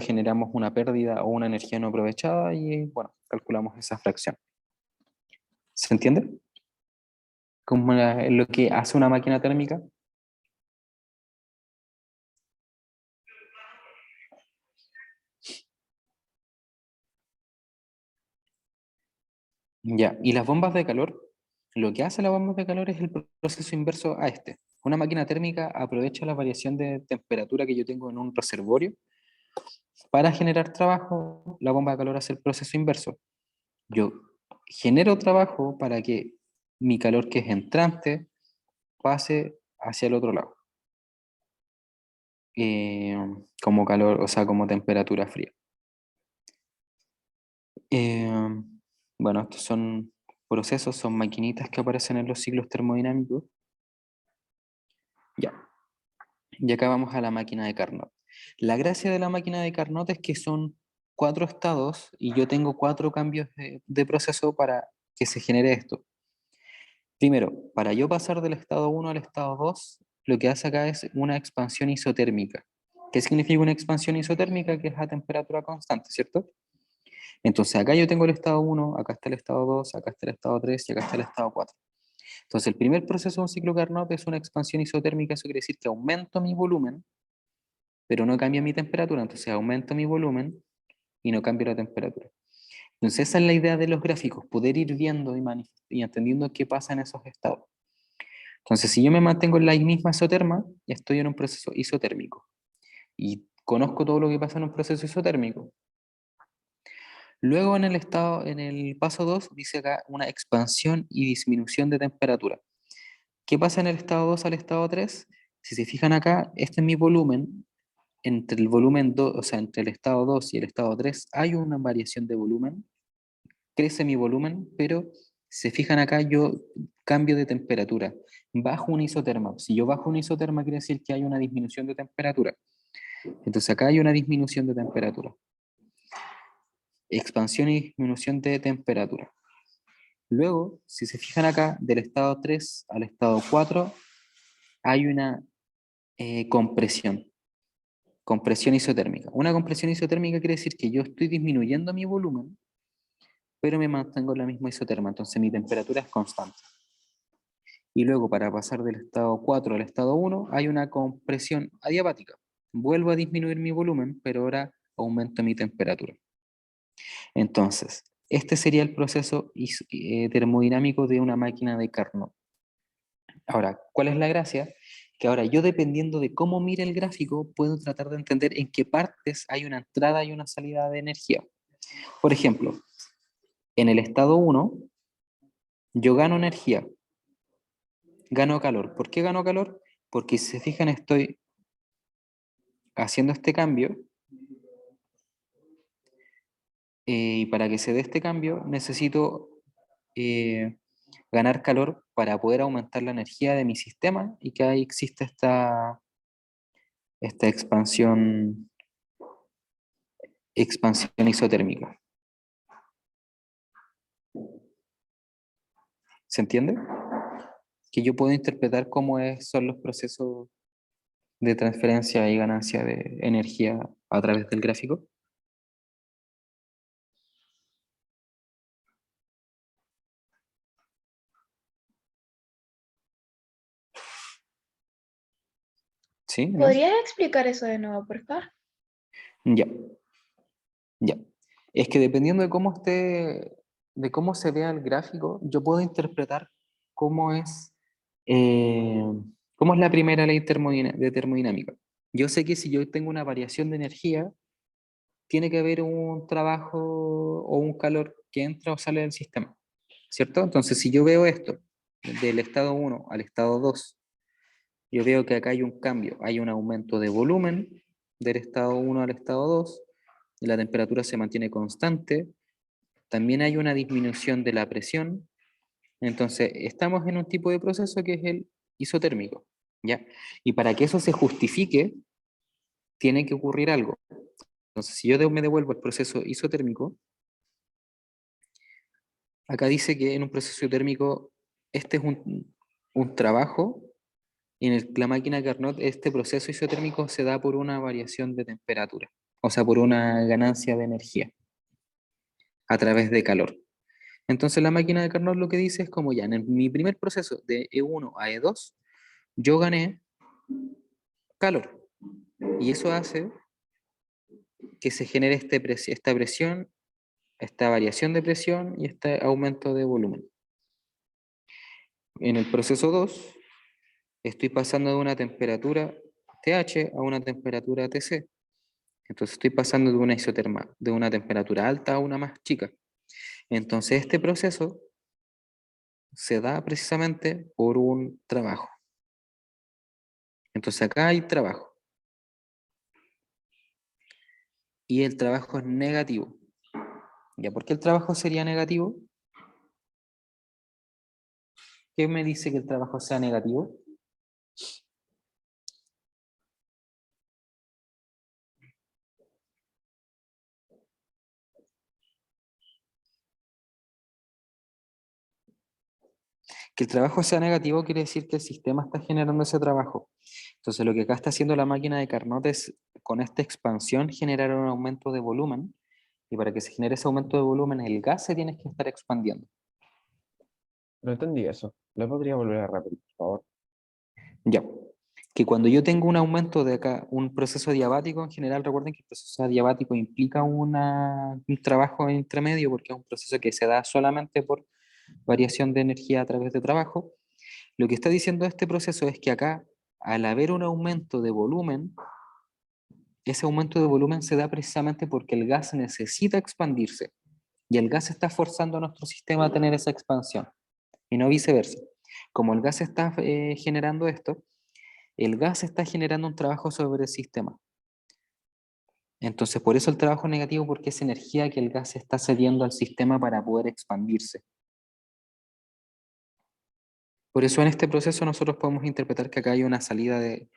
generamos una pérdida o una energía no aprovechada y bueno, calculamos esa fracción. ¿Se entiende? Como lo que hace una máquina térmica. Ya, y las bombas de calor, lo que hace las bombas de calor es el proceso inverso a este. Una máquina térmica aprovecha la variación de temperatura que yo tengo en un reservorio para generar trabajo. La bomba de calor hace el proceso inverso. Yo genero trabajo para que mi calor que es entrante pase hacia el otro lado, eh, como calor, o sea, como temperatura fría. Eh, bueno, estos son procesos, son maquinitas que aparecen en los ciclos termodinámicos. Ya, y acá vamos a la máquina de Carnot. La gracia de la máquina de Carnot es que son 4 estados y yo tengo 4 cambios de proceso para que se genere esto. Primero, para yo pasar del estado 1 al estado 2, lo que hace acá es una expansión isotérmica. ¿Qué significa una expansión isotérmica? Que es a temperatura constante, ¿cierto? Entonces acá yo tengo el estado 1, acá está el estado 2, acá está el estado 3 y acá está el estado 4. Entonces el primer proceso de un ciclo Carnot es una expansión isotérmica, eso quiere decir que aumento mi volumen, pero no cambia mi temperatura, entonces aumento mi volumen y no cambio la temperatura. Entonces esa es la idea de los gráficos, poder ir viendo y entendiendo qué pasa en esos estados. Entonces si yo me mantengo en la misma isoterma, estoy en un proceso isotérmico y conozco todo lo que pasa en un proceso isotérmico. Luego en el paso 2 dice acá una expansión y disminución de temperatura. ¿Qué pasa en el estado 2 al estado 3? Si se fijan acá, este es mi volumen. Entre el volumen 2, o sea, entre el estado 2 y el estado 3 hay una variación de volumen. Crece mi volumen, pero si se fijan acá, yo cambio de temperatura. Bajo un isoterma. Si yo bajo un isoterma, quiere decir que hay una disminución de temperatura. Entonces acá hay una disminución de temperatura. Expansión y disminución de temperatura. Luego, si se fijan acá, del estado 3 al estado 4, hay una compresión isotérmica. Una compresión isotérmica quiere decir que yo estoy disminuyendo mi volumen, pero me mantengo en la misma isoterma, entonces mi temperatura es constante. Y luego, para pasar del estado 4 al estado 1, hay una compresión adiabática. Vuelvo a disminuir mi volumen, pero ahora aumento mi temperatura. Entonces, este sería el proceso termodinámico de una máquina de Carnot. Ahora, ¿cuál es la gracia? Que ahora yo, dependiendo de cómo mire el gráfico, puedo tratar de entender en qué partes hay una entrada y una salida de energía. Por ejemplo, en el estado 1, yo gano energía, gano calor. ¿Por qué gano calor? Porque si se fijan, estoy haciendo este cambio, y para que se dé este cambio necesito eh, ganar calor para poder aumentar la energía de mi sistema y que ahí existe esta expansión isotérmica. ¿Se entiende? que yo puedo interpretar cómo son los procesos de transferencia y ganancia de energía a través del gráfico. ¿Sí? ¿No? ¿Podrías explicar eso de nuevo, por favor? Ya, ya. Es que dependiendo de de cómo se vea el gráfico, yo puedo interpretar cómo eh, cómo es la primera ley de termodinámica. Yo sé que si yo tengo una variación de energía, tiene que haber un trabajo o un calor que entra o sale del sistema, ¿cierto? Entonces, si yo veo esto del estado 1 al estado 2, yo veo que acá hay un cambio, hay un aumento de volumen del estado 1 al estado 2, la temperatura se mantiene constante, también hay una disminución de la presión, entonces estamos en un tipo de proceso que es el isotérmico, ¿ya? Y para que eso se justifique, tiene que ocurrir algo. Entonces, si yo me devuelvo al proceso isotérmico, acá dice que en un proceso isotérmico este es un trabajo, y en la máquina Carnot este proceso isotérmico se da por una variación de temperatura, o sea, por una ganancia de energía a través de calor. Entonces la máquina de Carnot lo que dice es como ya, en mi primer proceso de E1 a E2, yo gané calor. Y eso hace que se genere esta presión, esta variación de presión y este aumento de volumen. En el proceso 2, estoy pasando de una temperatura TH a una temperatura TC. Entonces estoy pasando de una isoterma, de una temperatura alta a una más chica. Entonces este proceso se da precisamente por un trabajo. Entonces acá hay trabajo. Y el trabajo es negativo. ¿Ya por qué el trabajo sería negativo? ¿Qué me dice que el trabajo sea negativo? Que el trabajo sea negativo quiere decir que el sistema está generando ese trabajo. Entonces lo que acá está haciendo la máquina de Carnot es, con esta expansión, generar un aumento de volumen. Y para que se genere ese aumento de volumen, el gas se tiene que estar expandiendo. No entendí eso. ¿Le podría volver a repetir, por favor? Ya. Que cuando yo tengo un aumento de acá, un proceso diabático, en general recuerden que el proceso diabático implica un trabajo intermedio porque es un proceso que se da solamente por variación de energía a través de trabajo. Lo que está diciendo este proceso es que acá, al haber un aumento de volumen, ese aumento de volumen se da precisamente porque el gas necesita expandirse y el gas está forzando a nuestro sistema a tener esa expansión y no viceversa. Como el gas está generando esto, el gas está generando un trabajo sobre el sistema. Entonces, por eso el trabajo es negativo, porque es energía que el gas está cediendo al sistema para poder expandirse. Por eso en este proceso nosotros podemos interpretar que acá hay una salida de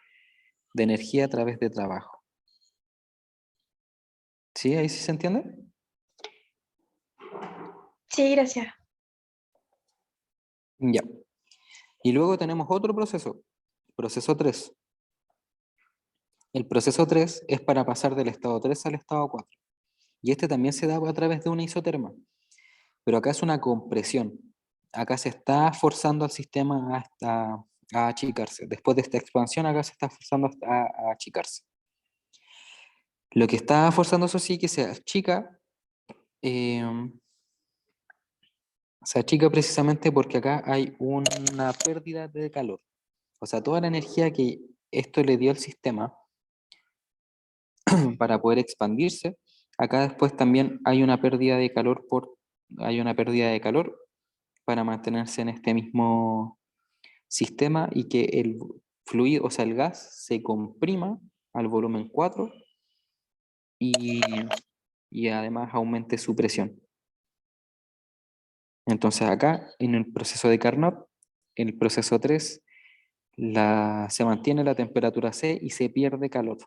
energía a través de trabajo. ¿Sí? ¿Ahí sí se entiende? Sí, gracias. Ya. Y luego tenemos otro proceso 3. El proceso 3 es para pasar del estado 3 al estado 4. Y este también se da a través de una isoterma. Pero acá es una compresión. Acá se está forzando al sistema a achicarse. Después de esta expansión, acá se está forzando a achicarse. Lo que está forzando, eso sí, que eh, se achica precisamente porque acá hay una pérdida de calor. O sea, toda la energía que esto le dio al sistema para poder expandirse, acá después también hay una pérdida de calor hay una pérdida de calor para mantenerse en este mismo sistema y que el fluido, o sea, el gas se comprima al volumen 4 y, y además aumente su presión. Entonces acá, en el proceso de Carnot, en el proceso 3, se mantiene la temperatura C y se pierde calor.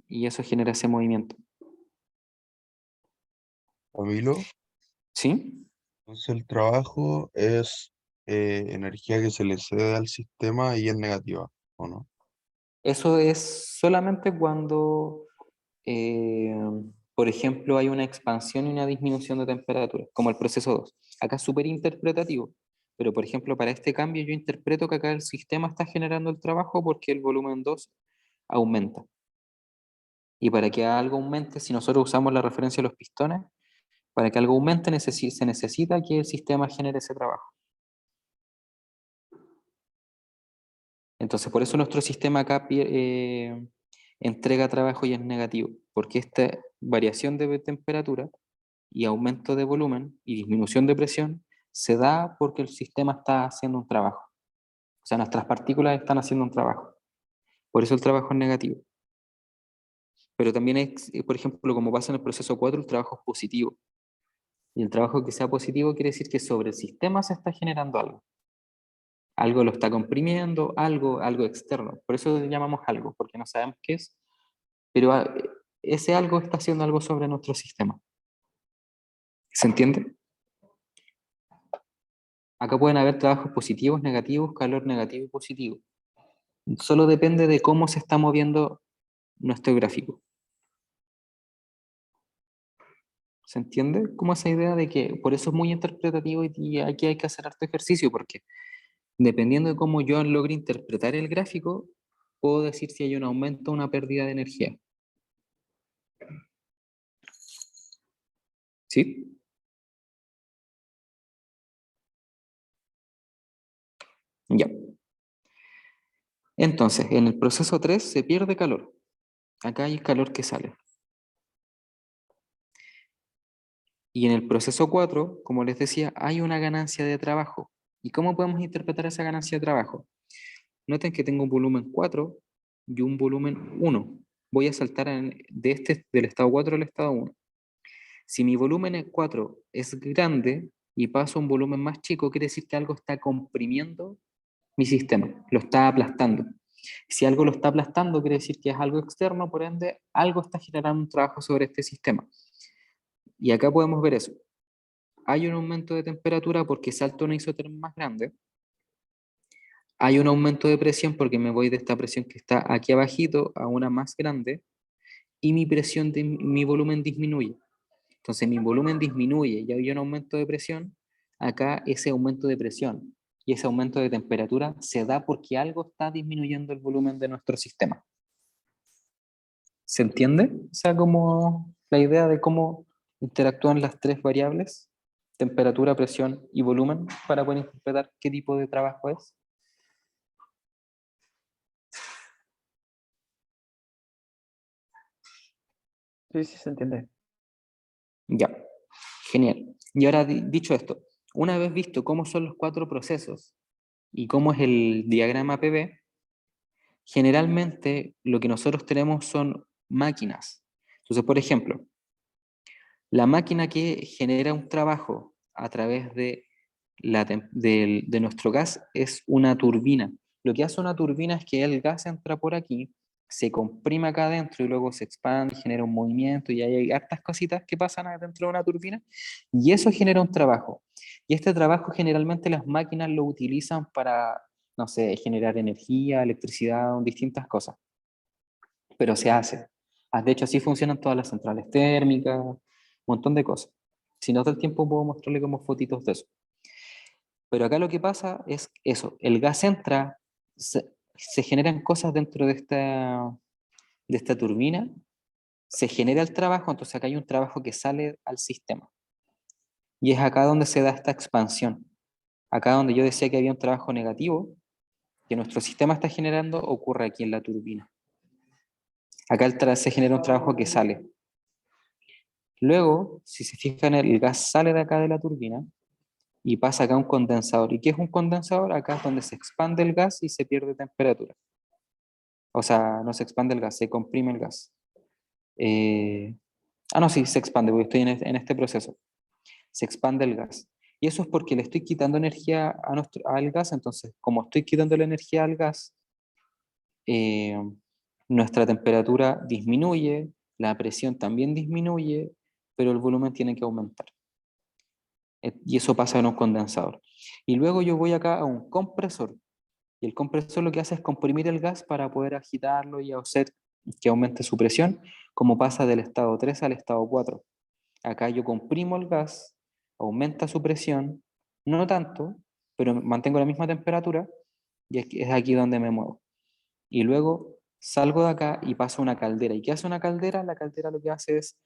Y eso genera ese movimiento. Camilo, ¿Sí? entonces el trabajo es energía que se le cede al sistema y es negativa, ¿o no? Eso es solamente cuando, eh, por ejemplo, hay una expansión y una disminución de temperatura, como el proceso 2. Acá es súper interpretativo, pero por ejemplo, para este cambio yo interpreto que acá el sistema está generando el trabajo porque el volumen 2 aumenta. Y para que algo aumente, si nosotros usamos la referencia de los pistones, para que algo aumente se necesita que el sistema genere ese trabajo. Entonces, por eso nuestro sistema acá entrega trabajo y es negativo, porque esta variación de temperatura y aumento de volumen y disminución de presión se da porque el sistema está haciendo un trabajo. O sea, nuestras partículas están haciendo un trabajo. Por eso el trabajo es negativo. Pero también es, por ejemplo, como pasa en el proceso 4, el trabajo es positivo. Y el trabajo que sea positivo quiere decir que sobre el sistema se está generando algo. Algo lo está comprimiendo, algo externo. Por eso le llamamos algo, porque no sabemos qué es, pero ese algo está haciendo algo sobre nuestro sistema. ¿Se entiende? Acá pueden haber trabajos positivos, negativos, calor negativo y positivo. Solo depende de cómo se está moviendo nuestro gráfico. ¿Se entiende? Como esa idea de que por eso es muy interpretativo y aquí hay que hacer harto ejercicio, porque dependiendo de cómo yo logre interpretar el gráfico, puedo decir si hay un aumento o una pérdida de energía. ¿Sí? Ya. Entonces, en el proceso 3 se pierde calor. Acá hay calor que sale. Y en el proceso 4, como les decía, hay una ganancia de trabajo. ¿Y cómo podemos interpretar esa ganancia de trabajo? Noten que tengo un volumen 4 y un volumen 1. Voy a saltar del estado 4 al estado 1. Si mi volumen 4 es grande y paso a un volumen más chico, quiere decir que algo está comprimiendo mi sistema, lo está aplastando. Si algo lo está aplastando, quiere decir que es algo externo, por ende, algo está generando un trabajo sobre este sistema. Y acá podemos ver eso. Hay un aumento de temperatura porque salto a una isoterma más grande. Hay un aumento de presión porque me voy de esta presión que está aquí abajito a una más grande. Y mi volumen disminuye. Entonces mi volumen disminuye y hay un aumento de presión. Acá ese aumento de presión y ese aumento de temperatura se da porque algo está disminuyendo el volumen de nuestro sistema. ¿Se entiende? O sea, como la idea de cómo interactúan las tres variables, temperatura, presión y volumen, para poder interpretar qué tipo de trabajo es. Sí, sí, se entiende. Ya, genial. Y ahora dicho esto, una vez visto cómo son los cuatro procesos y cómo es el diagrama PV, generalmente lo que nosotros tenemos son máquinas. Entonces, por ejemplo, la máquina que genera un trabajo a través de nuestro gas es una turbina. Lo que hace una turbina es que el gas entra por aquí, se comprime acá adentro y luego se expande, genera un movimiento y hay hartas cositas que pasan dentro de una turbina y eso genera un trabajo. Y este trabajo generalmente las máquinas lo utilizan para, no sé, generar energía, electricidad, distintas cosas. Pero se hace. De hecho, así funcionan todas las centrales térmicas, un montón de cosas. Si no, todo el tiempo puedo mostrarle como fotitos de eso. Pero acá lo que pasa es eso, el gas entra, se generan cosas dentro de esta turbina, se genera el trabajo, entonces acá hay un trabajo que sale al sistema. Y es acá donde se da esta expansión. Acá donde yo decía que había un trabajo negativo, que nuestro sistema está generando, ocurre aquí en la turbina. Acá se genera un trabajo que sale. Luego, si se fijan, el gas sale de acá de la turbina y pasa acá a un condensador. ¿Y qué es un condensador? Acá es donde se expande el gas y se pierde temperatura. O sea, no se expande el gas, se comprime el gas. No, sí, se expande, porque estoy en este proceso. Se expande el gas. Y eso es porque le estoy quitando energía al gas, entonces, como estoy quitando la energía al gas, nuestra temperatura disminuye, la presión también disminuye, pero el volumen tiene que aumentar. Y eso pasa en un condensador. Y luego yo voy acá a un compresor. Y el compresor lo que hace es comprimir el gas para poder agitarlo y hacer que aumente su presión, como pasa del estado 3 al estado 4. Acá yo comprimo el gas, aumenta su presión, no tanto, pero mantengo la misma temperatura, y es aquí donde me muevo. Y luego salgo de acá y paso a una caldera. ¿Y qué hace una caldera? La caldera lo que hace es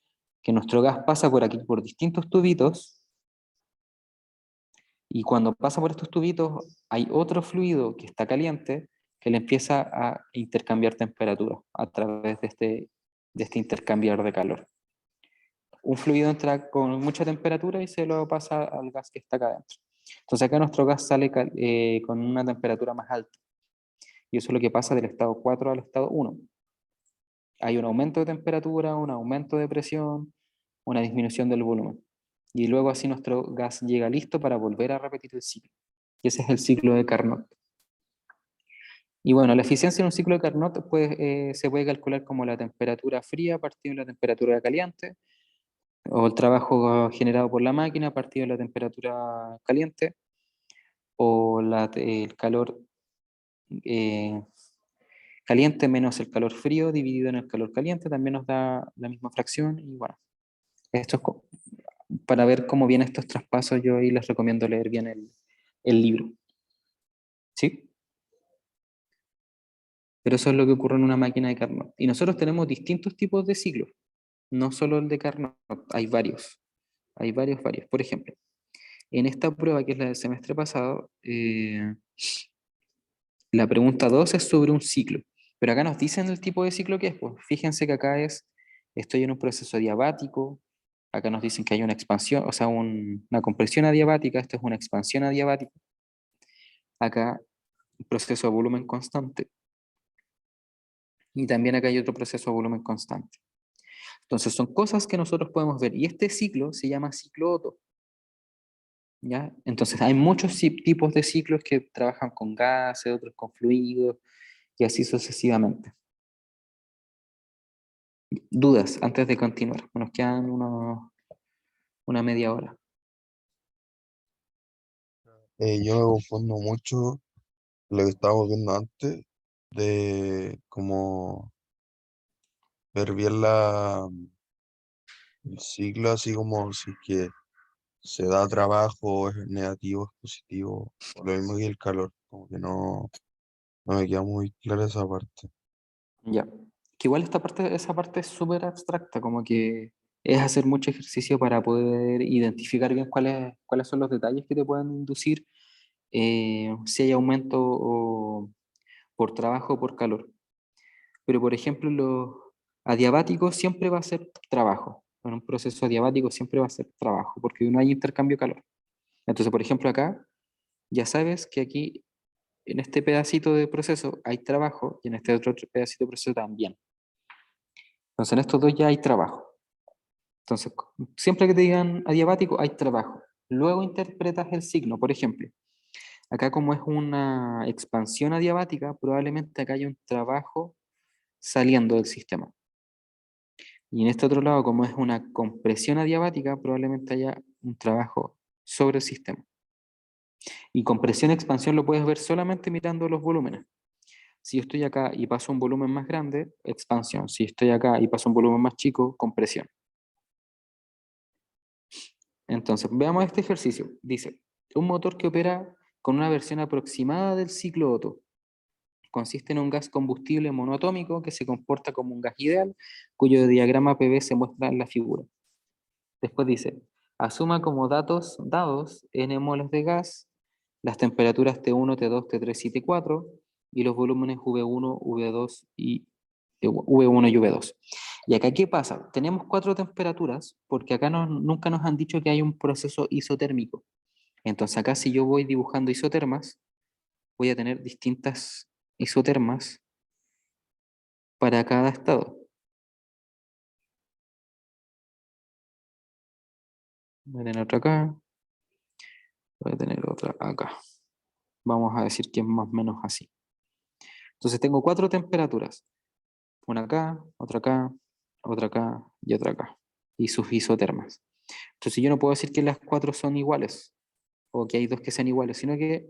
que nuestro gas pasa por aquí, por distintos tubitos, y cuando pasa por estos tubitos hay otro fluido que está caliente que le empieza a intercambiar temperatura a través de este intercambiador de calor. Un fluido entra con mucha temperatura y se lo pasa al gas que está acá adentro. Entonces acá nuestro gas sale con una temperatura más alta. Y eso es lo que pasa del estado 4 al estado 1. Hay un aumento de temperatura, un aumento de presión, una disminución del volumen. Y luego así nuestro gas llega listo para volver a repetir el ciclo. Y ese es el ciclo de Carnot. Y bueno, la eficiencia en un ciclo de Carnot se puede calcular como la temperatura fría partido de la temperatura caliente, o el trabajo generado por la máquina partido de la temperatura caliente, o el calor eh, caliente menos el calor frío dividido en el calor caliente, también nos da la misma fracción. Y bueno, esto es para ver cómo vienen estos traspasos, yo ahí les recomiendo leer bien el libro. ¿Sí? Pero eso es lo que ocurre en una máquina de Carnot. Y nosotros tenemos distintos tipos de ciclos, no solo el de Carnot, hay varios. Hay varios. Por ejemplo, en esta prueba, que es la del semestre pasado, la pregunta 2 es sobre un ciclo. Pero acá nos dicen el tipo de ciclo que es. Pues fíjense que acá estoy en un proceso adiabático. Acá nos dicen que hay una expansión, o sea, una compresión adiabática. Esto es una expansión adiabática. Acá, un proceso de volumen constante. Y también acá hay otro proceso de volumen constante. Entonces son cosas que nosotros podemos ver. Y este ciclo se llama ciclo Otto. ¿Ya? Entonces hay muchos tipos de ciclos que trabajan con gases, otros con fluidos, y así sucesivamente. ¿Dudas antes de continuar? Nos quedan una media hora. Yo me confundo mucho lo que estábamos viendo antes de como ver bien el ciclo, así como si es que se da trabajo, es negativo, es positivo, o lo mismo que el calor, como que no me queda muy clara esa parte. Ya. Que igual esa parte es súper abstracta, como que es hacer mucho ejercicio para poder identificar bien cuáles son los detalles que te pueden inducir si hay aumento por trabajo o por calor. Pero por ejemplo, los adiabáticos siempre va a ser trabajo. En un proceso adiabático siempre va a ser trabajo, porque no hay intercambio de calor. Entonces, por ejemplo, acá ya sabes que aquí en este pedacito de proceso hay trabajo y en este otro pedacito de proceso también. Entonces, en estos dos ya hay trabajo. Entonces, siempre que te digan adiabático, hay trabajo. Luego interpretas el signo. Por ejemplo, acá como es una expansión adiabática, probablemente acá haya un trabajo saliendo del sistema. Y en este otro lado, como es una compresión adiabática, probablemente haya un trabajo sobre el sistema. Y compresión-expansión lo puedes ver solamente mirando los volúmenes. Si yo estoy acá y paso un volumen más grande, expansión. Si estoy acá y paso un volumen más chico, compresión. Entonces, veamos este ejercicio. Dice, un motor que opera con una versión aproximada del ciclo Otto. Consiste en un gas combustible monoatómico que se comporta como un gas ideal, cuyo diagrama PV se muestra en la figura. Después dice, asuma como datos dados n moles de gas, las temperaturas T1, T2, T3 y T4, y los volúmenes V1, V2 y V1 y V2. Y acá, ¿qué pasa? Tenemos 4 temperaturas, porque acá nunca nos han dicho que hay un proceso isotérmico. Entonces acá, si yo voy dibujando isotermas, voy a tener distintas isotermas para cada estado. Voy a tener otra acá, voy a tener otra acá. Vamos a decir que es más o menos así. Entonces tengo 4 temperaturas. Una acá, otra acá, otra acá y otra acá. Y sus isotermas. Entonces yo no puedo decir que las 4 son iguales. o que hay dos que sean iguales, sino que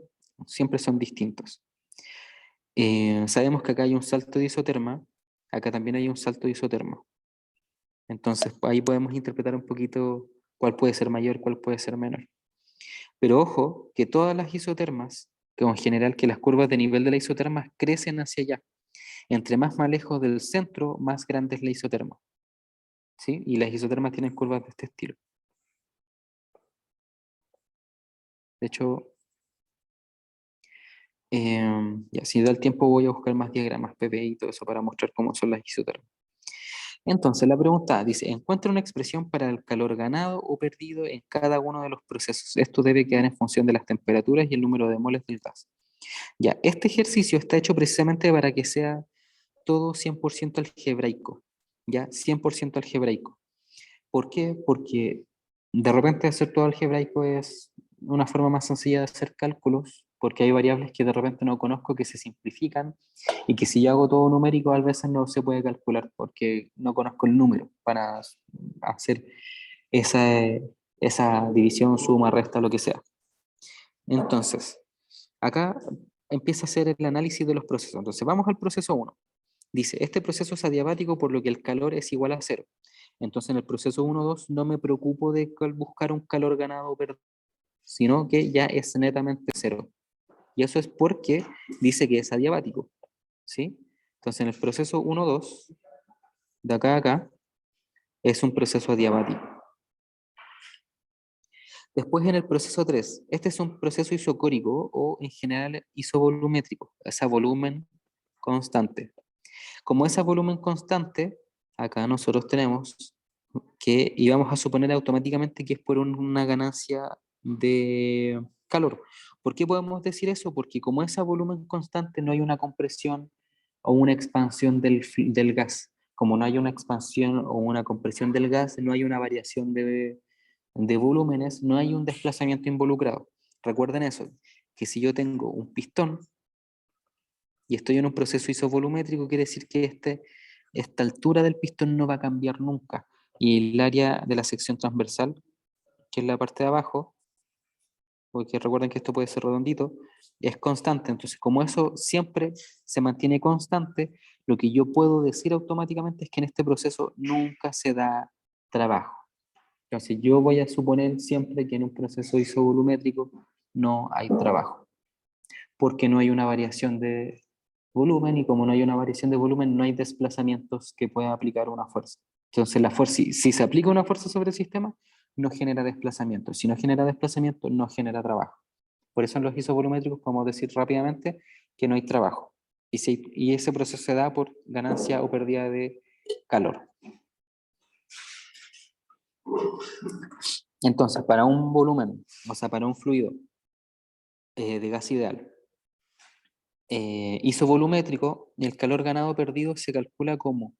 siempre son distintos. Sabemos que acá hay un salto de isoterma, acá también hay un salto de isoterma. Entonces ahí podemos interpretar un poquito cuál puede ser mayor, cuál puede ser menor. Pero ojo, que todas las isotermas, que en general que las curvas de nivel de la isoterma crecen hacia allá. Entre más lejos del centro, más grande es la isoterma. ¿Sí? Y las isotermas tienen curvas de este estilo. De hecho, ya, si da el tiempo voy a buscar más diagramas PPI y todo eso para mostrar cómo son las isotermas. Entonces, la pregunta dice, encuentra una expresión para el calor ganado o perdido en cada uno de los procesos. Esto debe quedar en función de las temperaturas y el número de moles del gas. Ya, este ejercicio está hecho precisamente para que sea todo 100% algebraico, ¿ya? 100% algebraico. ¿Por qué? Porque de repente hacer todo algebraico es una forma más sencilla de hacer cálculos, porque hay variables que de repente no conozco que se simplifican y que si yo hago todo numérico a veces no se puede calcular porque no conozco el número para hacer esa división, suma, resta, lo que sea. Entonces, acá empieza a hacer el análisis de los procesos. Entonces, vamos al proceso 1. Dice, este proceso es adiabático por lo que el calor es igual a 0. Entonces, en el proceso 1-2 no me preocupo de buscar un calor ganado o perdido, sino que ya es netamente 0. Y eso es porque dice que es adiabático. ¿Sí? Entonces, en el proceso 1-2, de acá a acá, es un proceso adiabático. Después en el proceso 3, este es un proceso isocórico o en general isovolumétrico, es a volumen constante. Como es a volumen constante, acá nosotros tenemos que íbamos a suponer automáticamente que es por una ganancia de calor. ¿Por qué podemos decir eso? Porque como es a volumen constante no hay una compresión o una expansión del gas. Como no hay una expansión o una compresión del gas, no hay una variación de volúmenes, no hay un desplazamiento involucrado. Recuerden eso, que si yo tengo un pistón y estoy en un proceso isovolumétrico, quiere decir que esta altura del pistón no va a cambiar nunca. Y el área de la sección transversal, que es la parte de abajo, porque recuerden que esto puede ser redondito, es constante. Entonces, como eso siempre se mantiene constante, lo que yo puedo decir automáticamente es que en este proceso nunca se da trabajo. Entonces, yo voy a suponer siempre que en un proceso isovolumétrico no hay trabajo, porque no hay una variación de volumen y como no hay una variación de volumen, no hay desplazamientos que pueda aplicar una fuerza. Entonces, la fuerza, si se aplica una fuerza sobre el sistema, no genera desplazamiento. Si no genera desplazamiento, no genera trabajo. Por eso en los isovolumétricos podemos decir rápidamente que no hay trabajo. Y ese proceso se da por ganancia o pérdida de calor. Entonces, para un volumen, o sea, para un fluido de gas ideal, isovolumétrico, el calor ganado o perdido se calcula como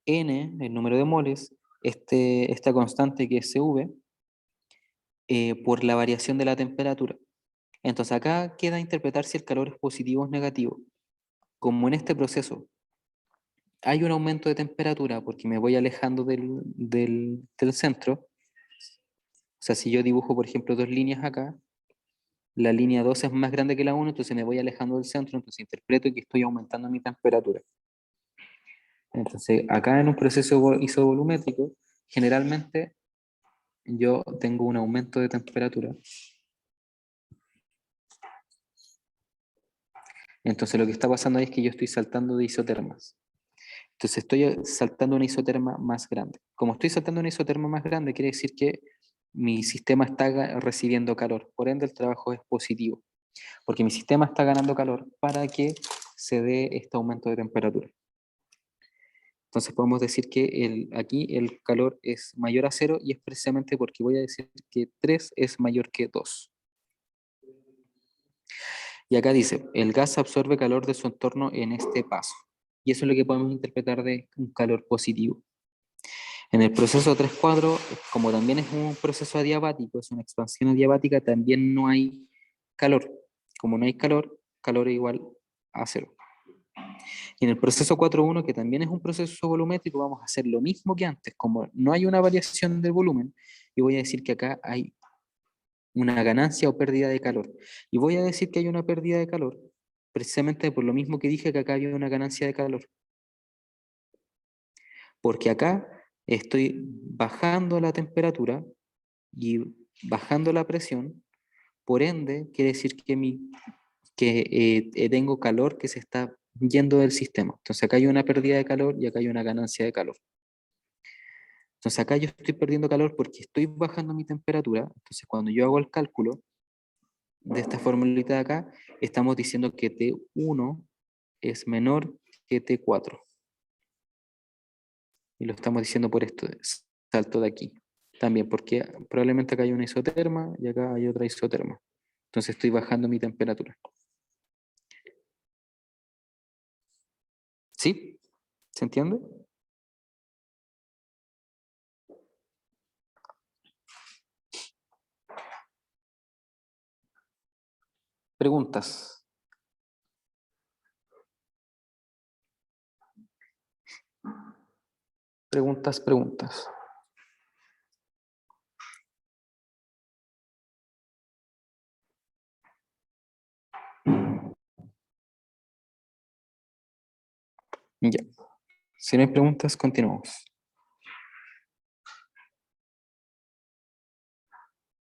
N, el número de moles, esta constante que es CV, por la variación de la temperatura. Entonces acá queda interpretar si el calor es positivo o es negativo. Como en este proceso hay un aumento de temperatura porque me voy alejando del centro, o sea, si yo dibujo, por ejemplo, dos líneas acá, la línea 2 es más grande que la 1, entonces me voy alejando del centro, entonces interpreto que estoy aumentando mi temperatura. Entonces, acá en un proceso isovolumétrico, generalmente yo tengo un aumento de temperatura. Entonces, lo que está pasando ahí es que yo estoy saltando de isotermas. Entonces, estoy saltando una isoterma más grande. Como estoy saltando una isoterma más grande, quiere decir que mi sistema está recibiendo calor. Por ende, el trabajo es positivo. Porque mi sistema está ganando calor para que se dé este aumento de temperatura. Entonces podemos decir que aquí el calor es mayor a 0 y es precisamente porque voy a decir que 3 es mayor que 2. Y acá dice, el gas absorbe calor de su entorno en este paso. Y eso es lo que podemos interpretar de un calor positivo. En el proceso 3-4, como también es un proceso adiabático, es una expansión adiabática, también no hay calor. Como no hay calor, calor es igual a 0. Y en el proceso 4.1, que también es un proceso volumétrico, vamos a hacer lo mismo que antes. Como no hay una variación del volumen, y voy a decir que acá hay una ganancia o pérdida de calor. Y voy a decir que hay una pérdida de calor, precisamente por lo mismo que dije que acá había una ganancia de calor. Porque acá estoy bajando la temperatura y bajando la presión, por ende, quiere decir que tengo calor que se está yendo del sistema. Entonces acá hay una pérdida de calor y acá hay una ganancia de calor. Entonces acá yo estoy perdiendo calor porque estoy bajando mi temperatura. Entonces cuando yo hago el cálculo de esta formulita de acá, estamos diciendo que T1 es menor que T4. Y lo estamos diciendo por esto, salto de aquí. También porque probablemente acá hay una isoterma y acá hay otra isoterma. Entonces estoy bajando mi temperatura. ¿Sí? ¿Se entiende? Preguntas. Preguntas. Ya. Si no hay preguntas, continuamos.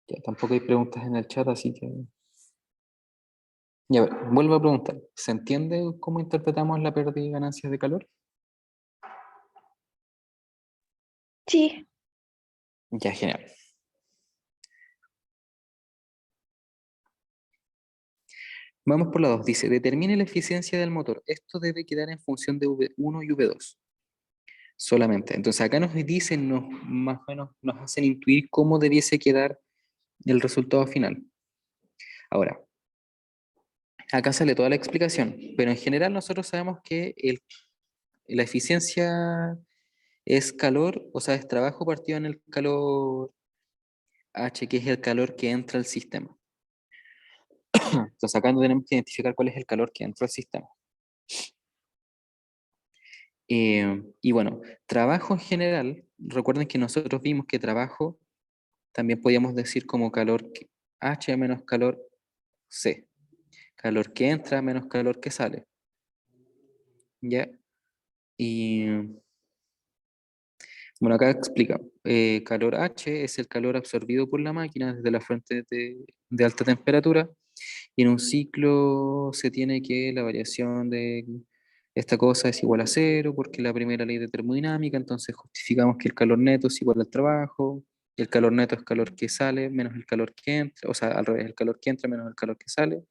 Ya, tampoco hay preguntas en el chat, así que... Ya, a ver, vuelvo a preguntar. ¿Se entiende cómo interpretamos la pérdida y ganancias de calor? Sí, Ya, genial. Vamos por la 2. Dice, determine la eficiencia del motor. Esto debe quedar en función de V1 y V2. Solamente. Entonces acá nos dicen, más o menos nos hacen intuir cómo debiese quedar el resultado final. Ahora, acá sale toda la explicación, pero en general nosotros sabemos que la eficiencia es calor, o sea, es trabajo partido en el calor H, que es el calor que entra al sistema. Entonces acá tenemos que identificar cuál es el calor que entra al sistema. Y bueno, trabajo en general, recuerden que nosotros vimos que trabajo también podíamos decir como calor H menos calor C. Calor que entra menos calor que sale. ¿Ya? Y bueno, acá explica. Calor H es el calor absorbido por la máquina desde la fuente de alta temperatura. Y en un ciclo se tiene que la variación de esta cosa es igual a cero, porque la primera ley de termodinámica, entonces justificamos que el calor neto es igual al trabajo, y el calor neto es calor que sale menos el calor que entra, o sea, al revés, el calor que entra menos el calor que sale,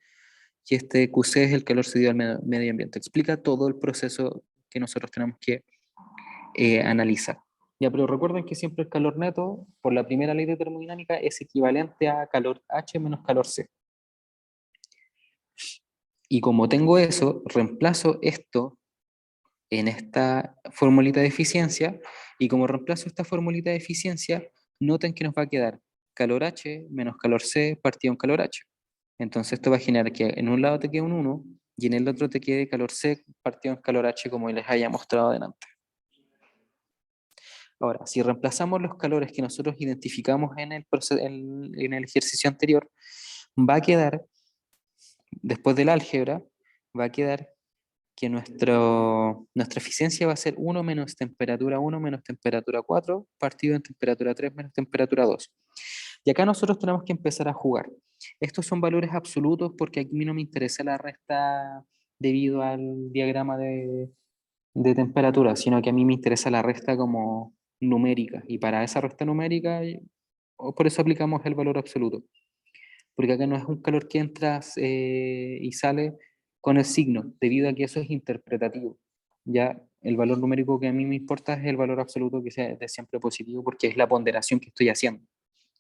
y este QC es el calor cedido al medio ambiente. Explica todo el proceso que nosotros tenemos que analizar. Ya, pero recuerden que siempre el calor neto, por la primera ley de termodinámica, es equivalente a calor H menos calor C. Y como tengo eso, reemplazo esto en esta formulita de eficiencia, y como reemplazo esta formulita de eficiencia, noten que nos va a quedar calor H menos calor C partido en calor H. Entonces esto va a generar que en un lado te quede un 1 y en el otro te quede calor C partido en calor H como les haya mostrado adelante. Ahora, si reemplazamos los calores que nosotros identificamos en el ejercicio anterior, va a quedar, después del álgebra, va a quedar que nuestra eficiencia va a ser 1 menos temperatura 1 menos temperatura 4 partido en temperatura 3 menos temperatura 2. Y acá nosotros tenemos que empezar a jugar. Estos son valores absolutos porque aquí a mí no me interesa la resta debido al diagrama de temperatura, sino que a mí me interesa la resta como numérica. Y para esa resta numérica, por eso aplicamos el valor absoluto. Porque acá no es un calor que entra y sale con el signo, debido a que eso es interpretativo. Ya el valor numérico que a mí me importa es el valor absoluto que sea de siempre positivo, porque es la ponderación que estoy haciendo.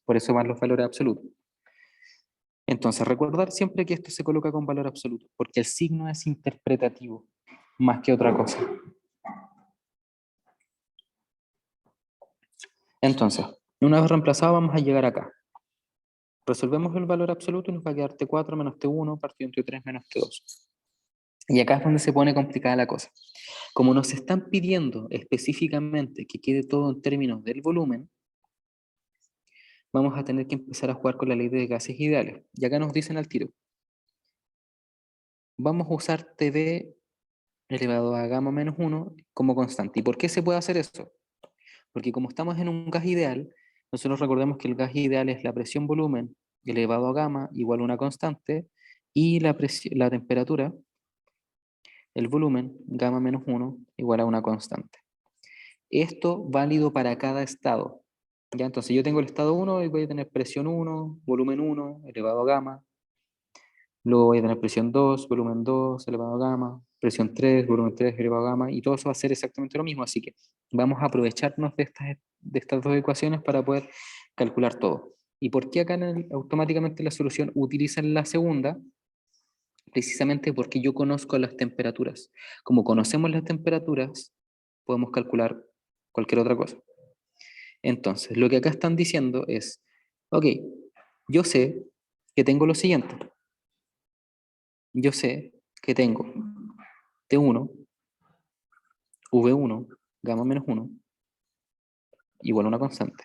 Por eso van los valores absolutos. Entonces, recordar siempre que esto se coloca con valor absoluto, porque el signo es interpretativo, más que otra cosa. Entonces, una vez reemplazado, vamos a llegar acá. Resolvemos el valor absoluto y nos va a quedar T4 menos T1 partido entre 3 menos T2. Y acá es donde se pone complicada la cosa. Como nos están pidiendo específicamente que quede todo en términos del volumen, vamos a tener que empezar a jugar con la ley de gases ideales. Y acá nos dicen al tiro, vamos a usar TB elevado a gamma menos 1 como constante. ¿Y por qué se puede hacer eso? Porque como estamos en un gas ideal, nosotros recordemos que el gas ideal es la presión volumen elevado a gamma igual a una constante, y la temperatura, el volumen, gamma menos 1 igual a una constante. Esto válido para cada estado. ¿Ya? Entonces yo tengo el estado 1 y voy a tener presión 1, volumen 1 elevado a gamma. Luego voy a tener presión 2, volumen 2 elevado a gamma, presión 3, volumen 3 elevado a gamma, y todo eso va a ser exactamente lo mismo. Así que vamos a aprovecharnos de estas dos ecuaciones para poder calcular todo. ¿Y por qué acá automáticamente la solución utiliza la segunda? Precisamente porque yo conozco las temperaturas. Como conocemos las temperaturas, podemos calcular cualquier otra cosa. Entonces, lo que acá están diciendo es, ok, yo sé que tengo lo siguiente. Yo sé que tengo T1, V1, gamma menos 1, igual a una constante.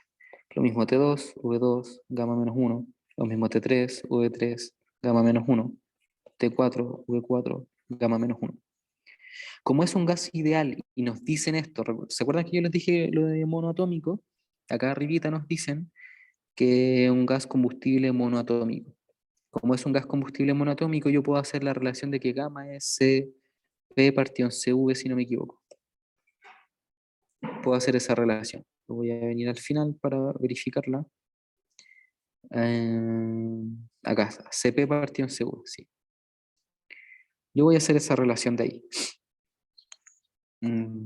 Lo mismo T2, V2, gamma menos 1. Lo mismo T3, V3, gamma menos 1. T4, V4, gamma menos 1. Como es un gas ideal y nos dicen esto, ¿se acuerdan que yo les dije lo de monoatómico? Acá arribita nos dicen que es un gas combustible monoatómico. Como es un gas combustible monoatómico, yo puedo hacer la relación de que gamma es P partido en CV, si no me equivoco. Puedo hacer esa relación. Voy a venir al final para verificarla. Acá está, CP partido en CV, sí. Yo voy a hacer esa relación de ahí.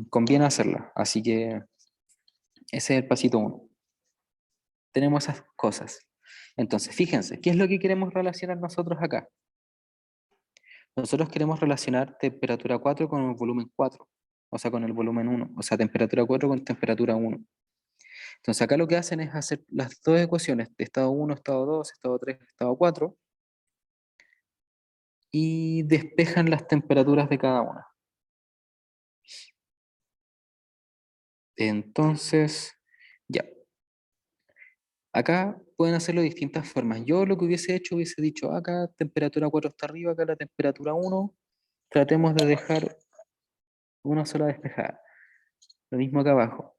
Conviene hacerla, así que ese es el pasito 1. Tenemos esas cosas. Entonces, fíjense, ¿qué es lo que queremos relacionar nosotros acá? Nosotros queremos relacionar temperatura 4 con el volumen 4, o sea, con el volumen 1, o sea, temperatura 4 con temperatura 1. Entonces, acá lo que hacen es hacer las dos ecuaciones, de estado 1, estado 2, estado 3, estado 4, y despejan las temperaturas de cada una. Entonces, ya. Acá pueden hacerlo de distintas formas. Yo lo que hubiese hecho, hubiese dicho, acá temperatura 4 está arriba, acá la temperatura 1, tratemos de dejar una sola despejada. Lo mismo acá abajo.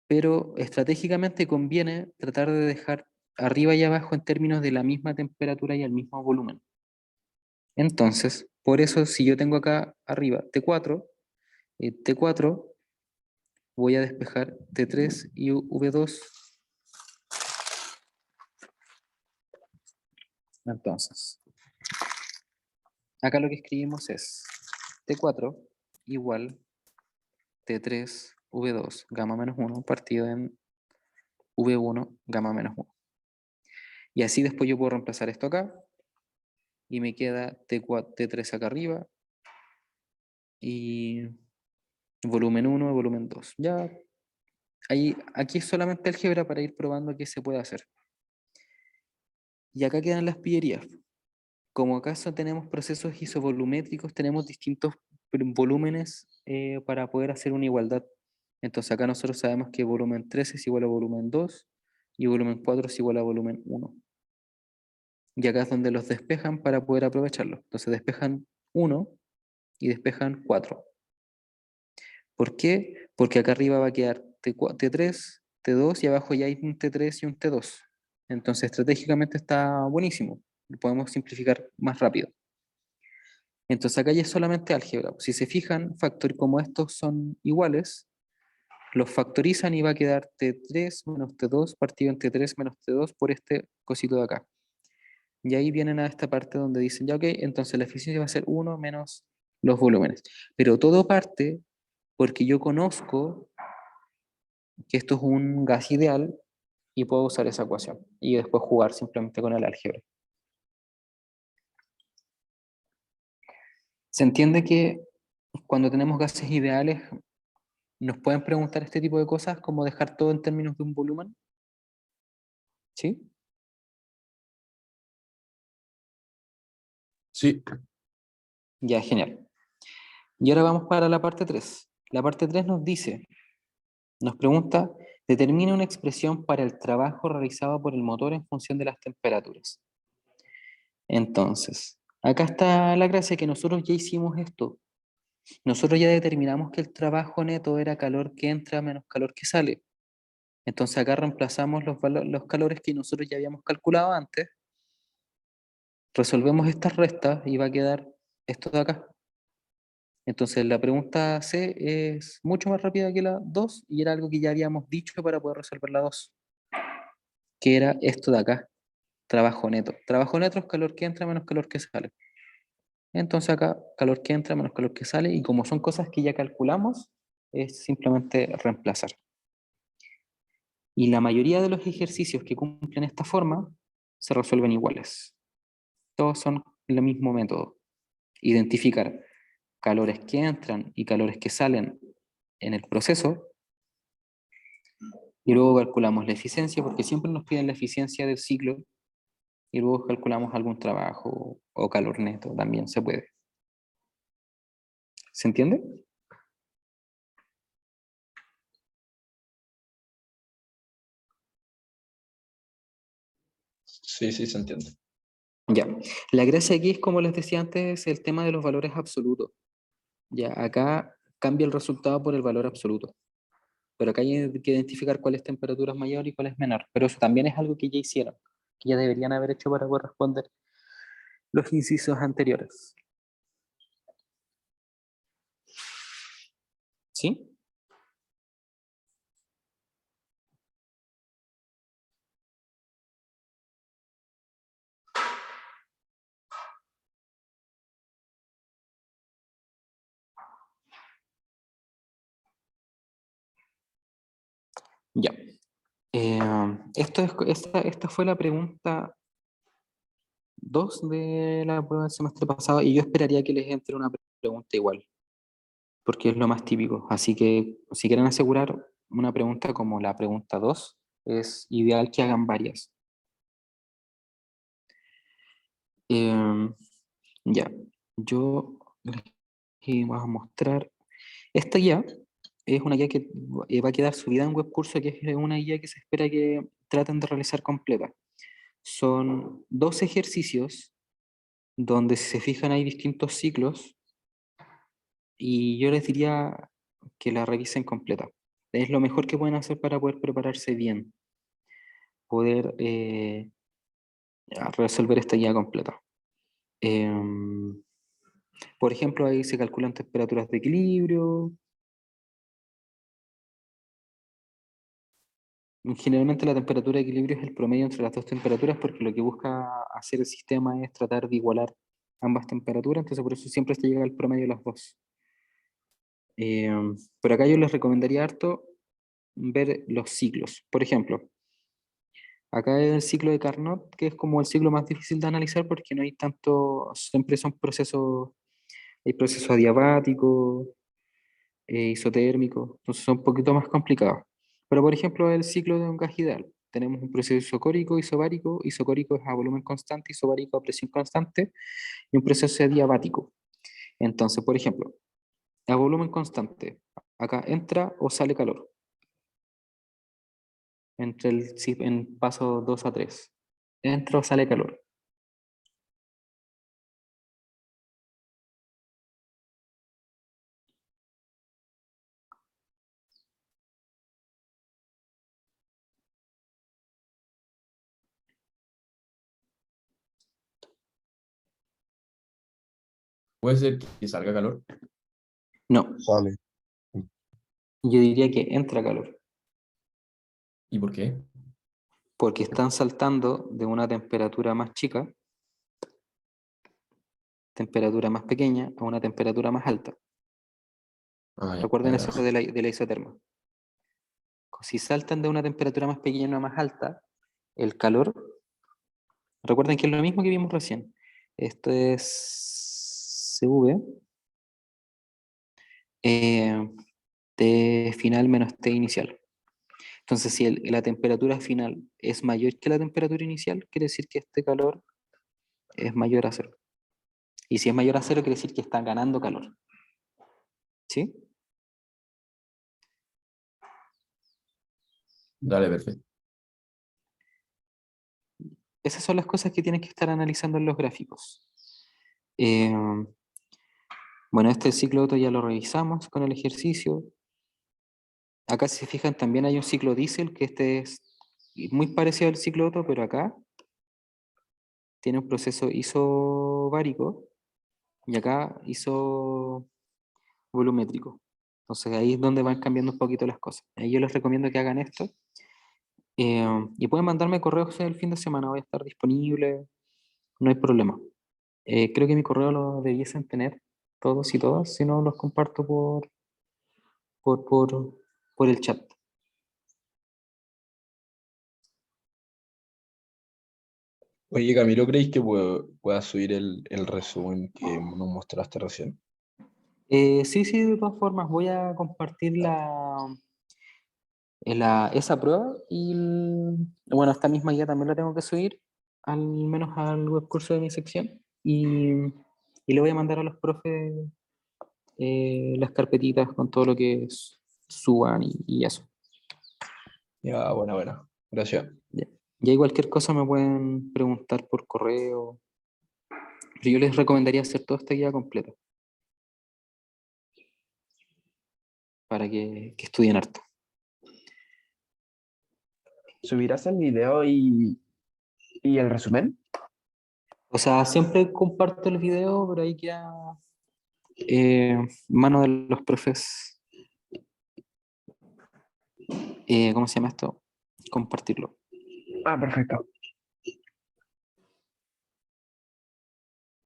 Pero estratégicamente conviene tratar de dejar arriba y abajo en términos de la misma temperatura y el mismo volumen. Entonces, por eso si yo tengo acá arriba T4, T4 voy a despejar T3 y V2. Entonces, acá lo que escribimos es T4 igual T3 V2 gamma menos 1 partido en V1 gamma menos 1. Y así después yo puedo reemplazar esto acá y me queda T3 acá arriba y volumen 1 y volumen 2. Ya, aquí es solamente álgebra para ir probando qué se puede hacer. Y acá quedan las pillerías. Como acaso tenemos procesos isovolumétricos, tenemos distintos volúmenes para poder hacer una igualdad. Entonces acá nosotros sabemos que volumen 3 es igual a volumen 2 y volumen 4 es igual a volumen 1. Y acá es donde los despejan para poder aprovecharlo. Entonces despejan 1 y despejan 4. ¿Por qué? Porque acá arriba va a quedar T3, T2 y abajo ya hay un T3 y un T2. Entonces estratégicamente está buenísimo. Lo podemos simplificar más rápido. Entonces acá ya es solamente álgebra. Si se fijan, como estos son iguales, los factorizan y va a quedar T3 menos T2 partido en T3 menos T2 por este cosito de acá. Y ahí vienen a esta parte donde dicen, ya ok, entonces la eficiencia va a ser 1 menos los volúmenes. Pero todo parte porque yo conozco que esto es un gas ideal y puedo usar esa ecuación y después jugar simplemente con el álgebra. ¿Se entiende que cuando tenemos gases ideales nos pueden preguntar este tipo de cosas, como dejar todo en términos de un volumen? ¿Sí? Sí. Ya, genial. Y ahora vamos para la parte 3. La parte 3 nos dice, nos pregunta Determina una expresión para el trabajo realizado por el motor en función de las temperaturas. Entonces, acá está la gracia que nosotros ya hicimos esto. Nosotros ya determinamos que el trabajo neto era calor que entra menos calor que sale. Entonces acá reemplazamos los calores que nosotros ya habíamos calculado antes, resolvemos estas restas y va a quedar esto de acá. Entonces la pregunta C es mucho más rápida que la 2 y era algo que ya habíamos dicho para poder resolver la 2, que era esto de acá, trabajo neto. Trabajo neto es calor que entra menos calor que sale. Entonces acá, calor que entra menos calor que sale, y como son cosas que ya calculamos, es simplemente reemplazar. Y la mayoría de los ejercicios que cumplen esta forma se resuelven iguales. Todos son el mismo método. Identificar calores que entran y calores que salen en el proceso, y luego calculamos la eficiencia, porque siempre nos piden la eficiencia del ciclo, y luego calculamos algún trabajo o calor neto, también se puede. ¿Se entiende? Sí, sí, se entiende. Ya. La gracia aquí es, como les decía antes, el tema de los valores absolutos. Ya, acá cambia el resultado por el valor absoluto. Pero acá hay que identificar cuál es temperatura mayor y cuál es menor. Pero eso también es algo que ya hicieron, que ya deberían haber hecho para poder responder los incisos anteriores. ¿Sí? Ya. Esta fue la pregunta 2 de la prueba del semestre pasado, y yo esperaría que les entre una pregunta igual, porque es lo más típico. Así que si quieren asegurar una pregunta como la pregunta 2, es ideal que hagan varias. Ya, yo les voy a mostrar. Esta guía es una guía que va a quedar subida en web curso, que es una guía que se espera que traten de realizar completa. Son 2 ejercicios donde, si se fijan, hay distintos ciclos, y yo les diría que la revisen completa. Es lo mejor que pueden hacer para poder prepararse bien, poder resolver esta guía completa. Por ejemplo, ahí se calculan temperaturas de equilibrio. Generalmente la temperatura de equilibrio es el promedio entre las dos temperaturas, porque lo que busca hacer el sistema es tratar de igualar ambas temperaturas, entonces por eso siempre se llega al promedio de las dos. Pero acá yo les recomendaría harto ver los ciclos. Por ejemplo, acá es el ciclo de Carnot, que es como el ciclo más difícil de analizar, porque no hay tanto, siempre son procesos, hay procesos adiabáticos, isotérmicos, entonces son un poquito más complicados. Pero por ejemplo, el ciclo de un gas ideal. Tenemos un proceso isocórico, isobárico. Isocórico es a volumen constante, isobárico a presión constante, y un proceso adiabático. Entonces, por ejemplo, a volumen constante, acá entra o sale calor en paso 2 a 3. Entra o sale calor. ¿Puede ser que salga calor? No, Sale. yo diría que entra calor, ¿Y por qué? porque están saltando de una temperatura más chica, temperatura más pequeña, a una temperatura más alta. Ah, ya, Recuerden ya, eso ya. de la isoterma. Si saltan de una temperatura más pequeña a una más alta, el calor, recuerden que es lo mismo que vimos recién. Esto es CV, eh, T final menos T inicial. Entonces, si la temperatura final es mayor que la temperatura inicial, quiere decir que este calor es mayor a cero. Y si es mayor a cero, quiere decir que está ganando calor. ¿Sí? Dale, perfecto. Esas son las cosas que tienes que estar analizando en los gráficos. Eh, bueno, este ciclo Otto ya lo revisamos con el ejercicio. Acá, si se fijan, también hay un ciclo diésel, que este es muy parecido al ciclo Otto, pero acá tiene un proceso isobárico y acá isovolumétrico. Entonces ahí es donde van cambiando un poquito las cosas. Ahí yo les recomiendo que hagan esto. Y pueden mandarme correos el fin de semana, voy a estar disponible, no hay problema. Creo que mi correo lo debiesen tener todos y todas, si no los comparto por, por, por el chat. Oye, Camilo, ¿creéis que pueda subir el resumen que nos mostraste recién? Sí, sí, de todas formas, voy a compartir esa prueba y bueno, esta misma guía también la tengo que subir, al menos al web curso de mi sección, y le voy a mandar a los profes las carpetitas con todo lo que suban y eso. Ya, bueno. Gracias. Ya. Y ahí cualquier cosa me pueden preguntar por correo, pero yo les recomendaría hacer toda esta guía completa para que estudien harto. ¿Subirás el video y el resumen? O sea, siempre comparto el video, pero ahí queda mano de los profes, ¿cómo se llama esto? Compartirlo. Ah, perfecto.